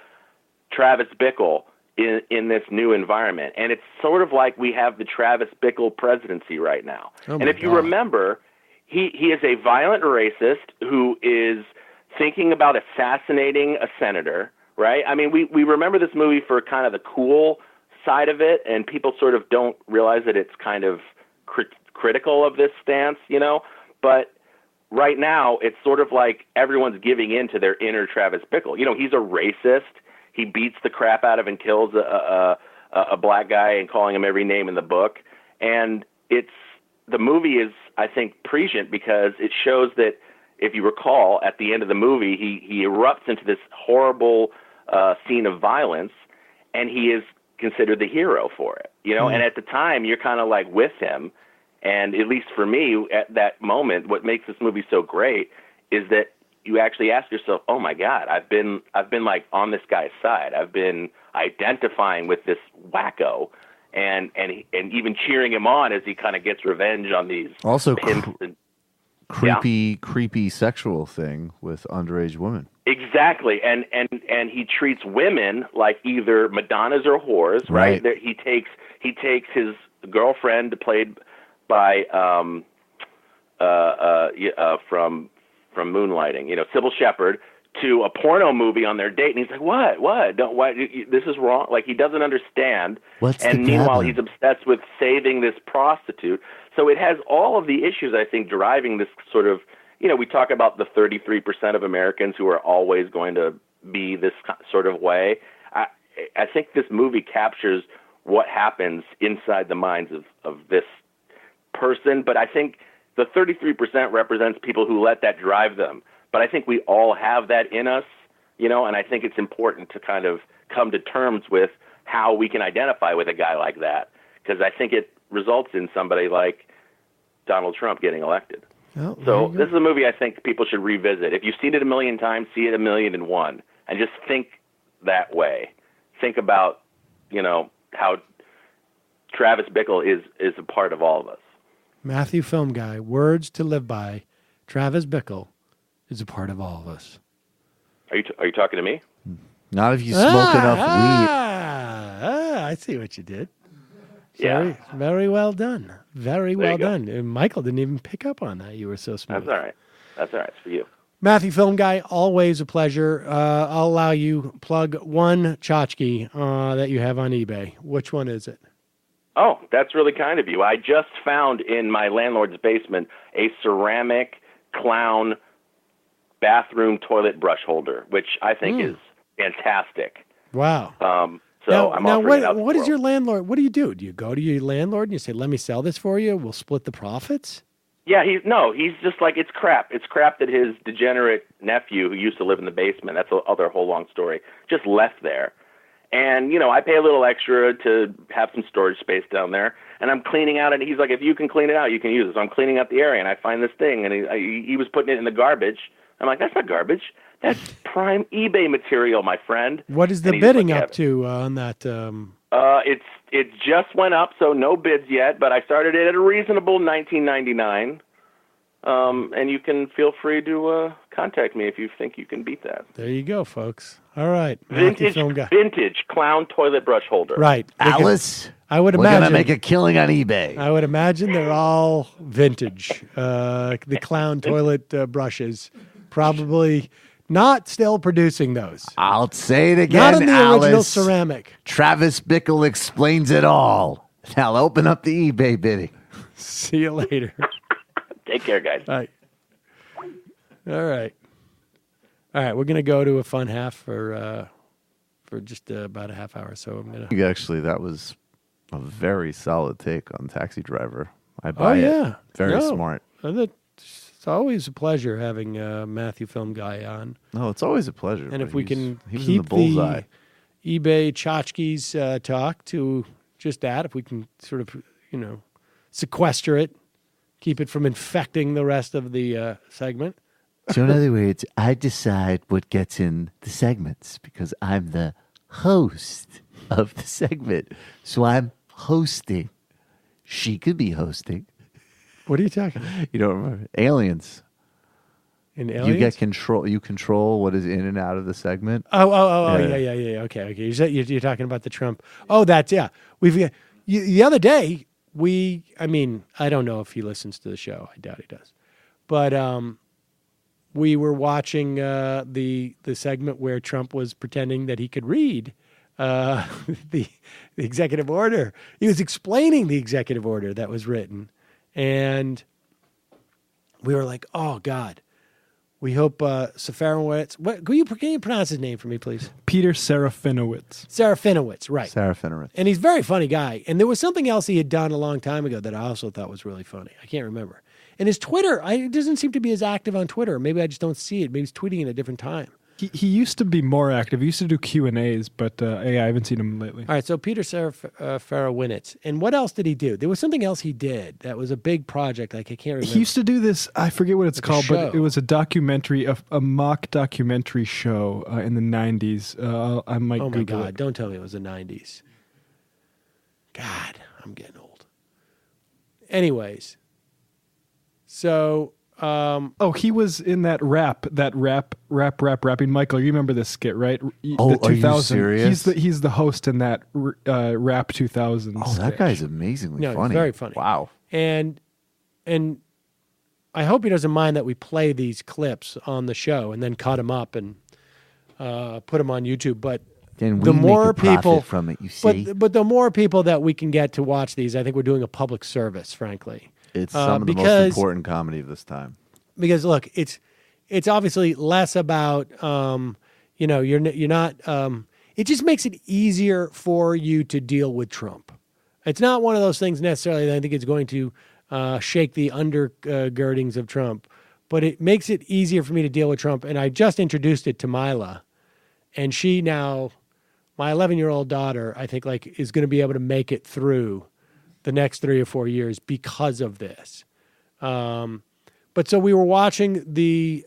Travis Bickle in this new environment. And it's sort of like we have the Travis Bickle presidency right now. Oh, and if you remember, he is a violent racist who is thinking about assassinating a senator, right? I mean, we remember this movie for kind of the cool side of it, and people sort of don't realize that it's kind of critical of this stance, you know? But right now, it's sort of like everyone's giving in to their inner Travis Bickle. You know, he's a racist. He beats the crap out of and kills a black guy and calling him every name in the book. And the movie is, I think, prescient because it shows that, if you recall, at the end of the movie, he erupts into this horrible scene of violence, and he is considered the hero for it. You know, and at the time, you're kind of like with him. And at least for me, at that moment, what makes this movie so great is that you actually ask yourself, oh my God, I've been like on this guy's side. I've been identifying with this wacko and even cheering him on as he kind of gets revenge on these also pimps creepy sexual thing with underage women. Exactly. And he treats women like either Madonnas or whores, right? He takes his girlfriend played by from Moonlighting, you know, Sybil Shepherd, to a porno movie on their date, and he's like, "What? This is wrong." Like, he doesn't understand. And meanwhile, he's obsessed with saving this prostitute. So it has all of the issues, I think, driving this sort of, you know, we talk about the 33% of Americans who are always going to be this sort of way. I think this movie captures what happens inside the minds of this person, but I think the 33% represents people who let that drive them. But I think we all have that in us, you know, and I think it's important to kind of come to terms with how we can identify with a guy like that, because I think it results in somebody like Donald Trump getting elected. Oh, so this is a movie I think people should revisit. If you've seen it a million times, see it 1,000,001, and just think that way. Think about, you know, how Travis Bickle is a part of all of us. Matthew Film Guy, words to live by. Travis Bickle is a part of all of us. Are you talking to me? Not if you smoke enough weed. I see what you did. Very well done. Very well done. And Michael didn't even pick up on that. You were so smooth. That's all right. It's for you. Matthew Film Guy, always a pleasure. I'll allow you plug one tchotchke that you have on eBay. Which one is it? Oh, that's really kind of you. I just found in my landlord's basement a ceramic clown bathroom toilet brush holder, which I think is fantastic. Wow. So I'm offering it out. What is your landlord? What do? Do you go to your landlord and you say, "Let me sell this for you. We'll split the profits"? Yeah, he's just like, it's crap. It's crap that his degenerate nephew, who used to live in the basement, that's another whole long story, just left there. And, you know, I pay a little extra to have some storage space down there, and I'm cleaning out, and he's like, if you can clean it out, you can use it. So I'm cleaning out the area, and I find this thing, and he was putting it in the garbage. I'm like, that's not garbage. That's prime eBay material, my friend. What is the bidding up to on that? It just went up, so no bids yet, but I started it at a reasonable $19.99. And you can feel free to contact me if you think you can beat that. There you go, folks. All right. Vintage clown toilet brush holder. Right. Alice, I would we're imagine. going to make a killing on eBay. I would imagine they're all vintage. The clown toilet brushes. Probably not still producing those. I'll say it again, Not in the Alice. original ceramic. Travis Bickle explains it all. Now open up the eBay bidding. See you later. Take care, guys. All right. We're gonna go to a fun half for just about a half hour. So I'm gonna. Actually, that was a very solid take on Taxi Driver. I buy it. Very smart. It's always a pleasure having Matthew Film Guy on. No, it's always a pleasure. And if we can the keep bullseye. the eBay tchotchkes talk to just that, if we can sort of sequester it. Keep it from infecting the rest of the segment. So in other words, I decide what gets in the segments because I'm the host of the segment. So I'm hosting. She could be hosting. What are you talking about? You don't remember? Aliens. In Aliens? You get control. You control what is in and out of the segment. Yeah. Okay. You're talking about the Trump. Oh, that's yeah. The other day I don't know if he listens to the show. I doubt he does, but we were watching the segment where Trump was pretending that he could read the executive order. He was explaining the executive order that was written, and we were like, "Oh God." We hope Serafinowicz. Can you pronounce his name for me, please? Peter Serafinowicz. Serafinowicz, right. Serafinowicz. And he's a very funny guy. And there was something else he had done a long time ago that I also thought was really funny. I can't remember. And his Twitter, it doesn't seem to be as active on Twitter. Maybe I just don't see it. Maybe he's tweeting at a different time. He used to be more active. He used to do Q&As, but I haven't seen him lately. All right, so Peter Serafinowicz. And what else did he do? There was something else he did that was a big project. Like, I can't remember. He used to do this, I forget what it's called, but it was a documentary, a mock documentary show in the 90s. I might Google it. Oh, my God. Don't tell me it was the 90s. God, I'm getting old. Anyways, so... he was in that rapping. Michael, you remember this skit, right? Are you serious? He's the host in that Rap 2000. Oh, that guy's amazingly funny. He's very funny. Wow. And I hope he doesn't mind that we play these clips on the show and then cut them up and put them on YouTube. But then the more people from it, you see. But the more people that we can get to watch these, I think we're doing a public service, frankly. It's some of the most important comedy of this time. Because look, it's obviously less about you're not. It just makes it easier for you to deal with Trump. It's not one of those things necessarily that I think it's going to shake the undergirdings of Trump, but it makes it easier for me to deal with Trump. And I just introduced it to Mila, and she now, my 11-year-old daughter, I think is going to be able to make it through the next 3 or 4 years because of this. But so we were watching the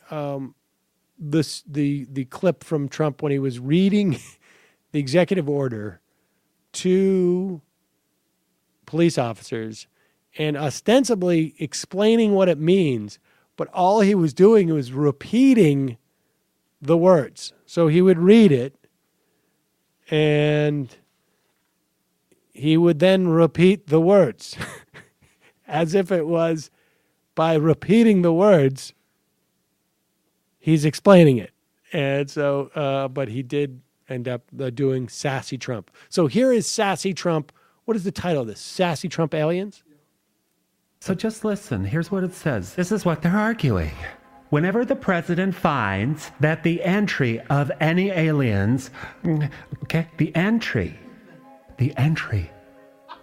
clip from Trump when he was reading the executive order to police officers and ostensibly explaining what it means, but all he was doing was repeating the words. So he would read it and he would then repeat the words as if it was by repeating the words, he's explaining it. And so, but he did end up doing Sassy Trump. So here is Sassy Trump. What is the title of this? Sassy Trump Aliens? So just listen. Here's what it says. This is what they're arguing. Whenever the president finds that the entry of any aliens, the entry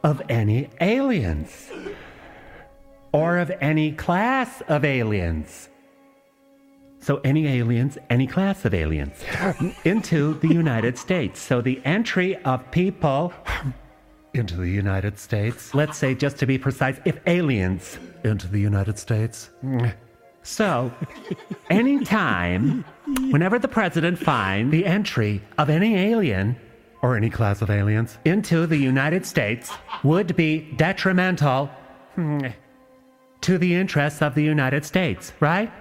of any aliens or of any class of aliens. So any aliens, any class of aliens into the United States. So the entry of people into the United States. Let's say, just to be precise, if aliens into the United States. So anytime, whenever the president finds the entry of any alien or any class of aliens into the United States would be detrimental to the interests of the United States, right?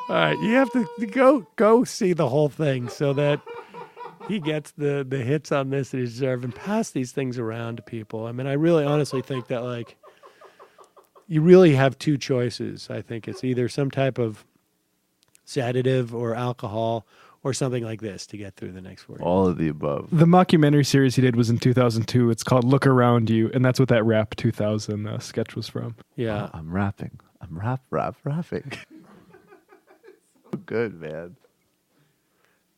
All right, you have to go see the whole thing so that he gets the hits on this that he deserves and pass these things around to people. I mean, I really honestly think that, you really have two choices. I think it's either some type of sedative or alcohol or something like this to get through the next 4 years. All of the above. The mockumentary series he did was in 2002. It's called Look Around You, and that's what that Rap 2000 sketch was from. Yeah. I'm rapping. I'm rapping. Good, man.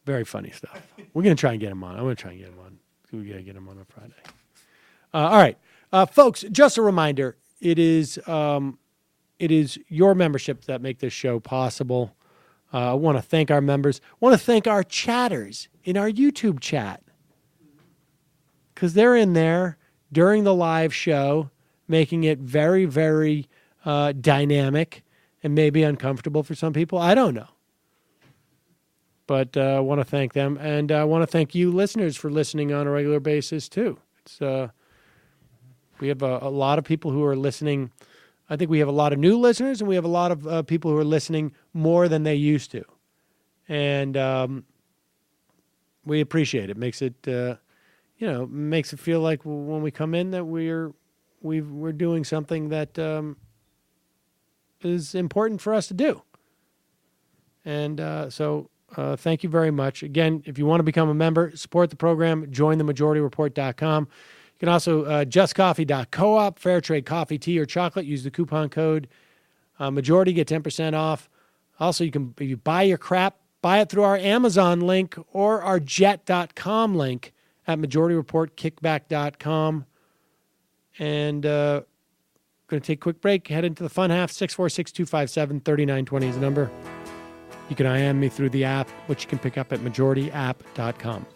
Very funny stuff. We're going to try and get him on. I'm going to try and get him on. We're going to get him on Friday. All right. Folks, just a reminder, it is your membership that make this show possible. I want to thank our members. I want to thank our chatters in our YouTube chat because they're in there during the live show, making it very, very dynamic and maybe uncomfortable for some people. I don't know. But I want to thank them, and I want to thank you listeners for listening on a regular basis too. It's we have a lot of people who are listening I think we have a lot of new listeners, and we have a lot of people who are listening more than they used to. And we appreciate it. Makes it, makes it feel like when we come in that we're doing something that is important for us to do. And so thank you very much. Again, if you want to become a member, support the program, join themajorityreport.com. You can also justcoffee.coop, fair trade coffee, tea, or chocolate. Use the coupon code Majority, get 10% off. Also, if you buy your crap, buy it through our Amazon link or our jet.com link at majorityreportkickback.com. And going to take a quick break, head into the fun half. 646-257-3920 is the number. You can IM me through the app, which you can pick up at majorityapp.com.